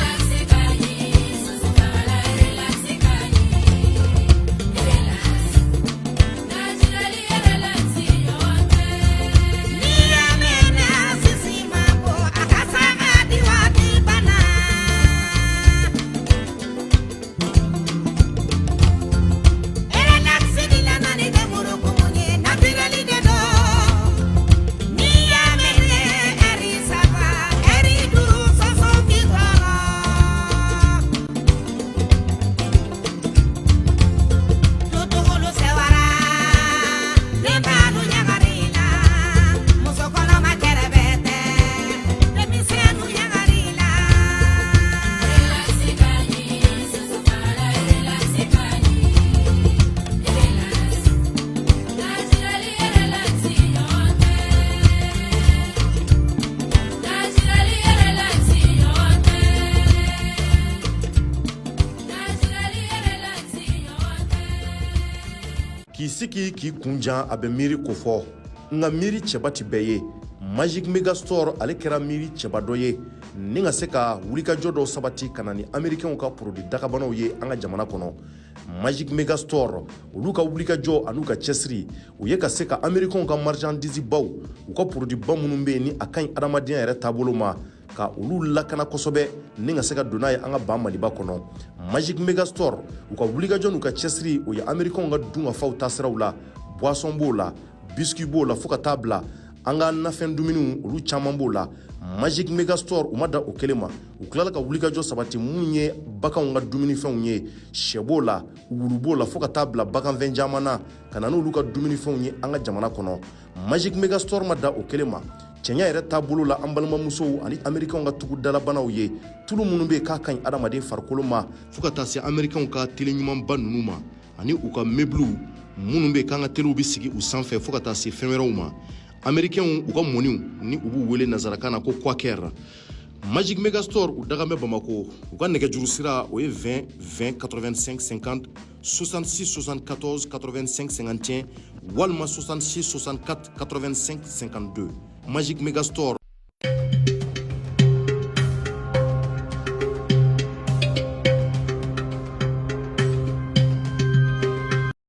K'i sigi k'i kunjan a bɛ miiri ko fɔ nka miiri cɛba ti bɛɛ ye Magic Megastore ale kɛra miiri cɛba dɔ ye ni ka se ka wulikajɔ dɔw sabati ka na ni américains ka produit dagabanaw ye an ka jamana kɔnɔ. Magic Megastore olu ka wulikajɔ an'u ka cɛsiri u ye ka se ka américains ka marchandise baw u ka produit ba minnu bɛ ni a kaɲi adamadenya yɛrɛ taabolo ma ka olu lakana kosɛbɛ ni ka se ka donna ye an ka ban Maliba kɔnɔ. Magic Megastore u ka wulikajɔ n'u ka cɛsiri u ye américains ka dun ka faw taasiraw la, boisson b'o la, biscuit b'o la fo ka taa bila an ka nafɛn dumuniw olu caman b'o la. Magic Megastore u ma da o kelen ma u tilala ka wulikajɔ sabati mun ye baganw ka dumunifɛnw ye, sɛ b'o la, wulu b'o la fo ka taa bila baganfɛn caman na ka na n'olu ka dumunifɛnw ye an ka jamana kɔnɔ. Magic Megastore ma da o kelen ma cɛɲa yɛrɛ taabolo la an balimamusow ani américains ka tugudalabanaw ye tulu minnu bɛ k'a kaɲi adamaden farikolo ma fo ka taa se américains ka tele ɲumanba ninnu ma ani u ka meubles minnu bɛ k'an ka telew bɛ sigi u sanfɛ fo ka taa se fɛn wɛrɛw ma. Américains u ka mɔniw ni u b'u wele nazarakan na ko quaker. Magic Megastore u dagamɛ Bamako u ka nɛgɛjuru sira o ye 20 20 85 50 66 74 85 51 walima 66 64 85 52. Magic Megastore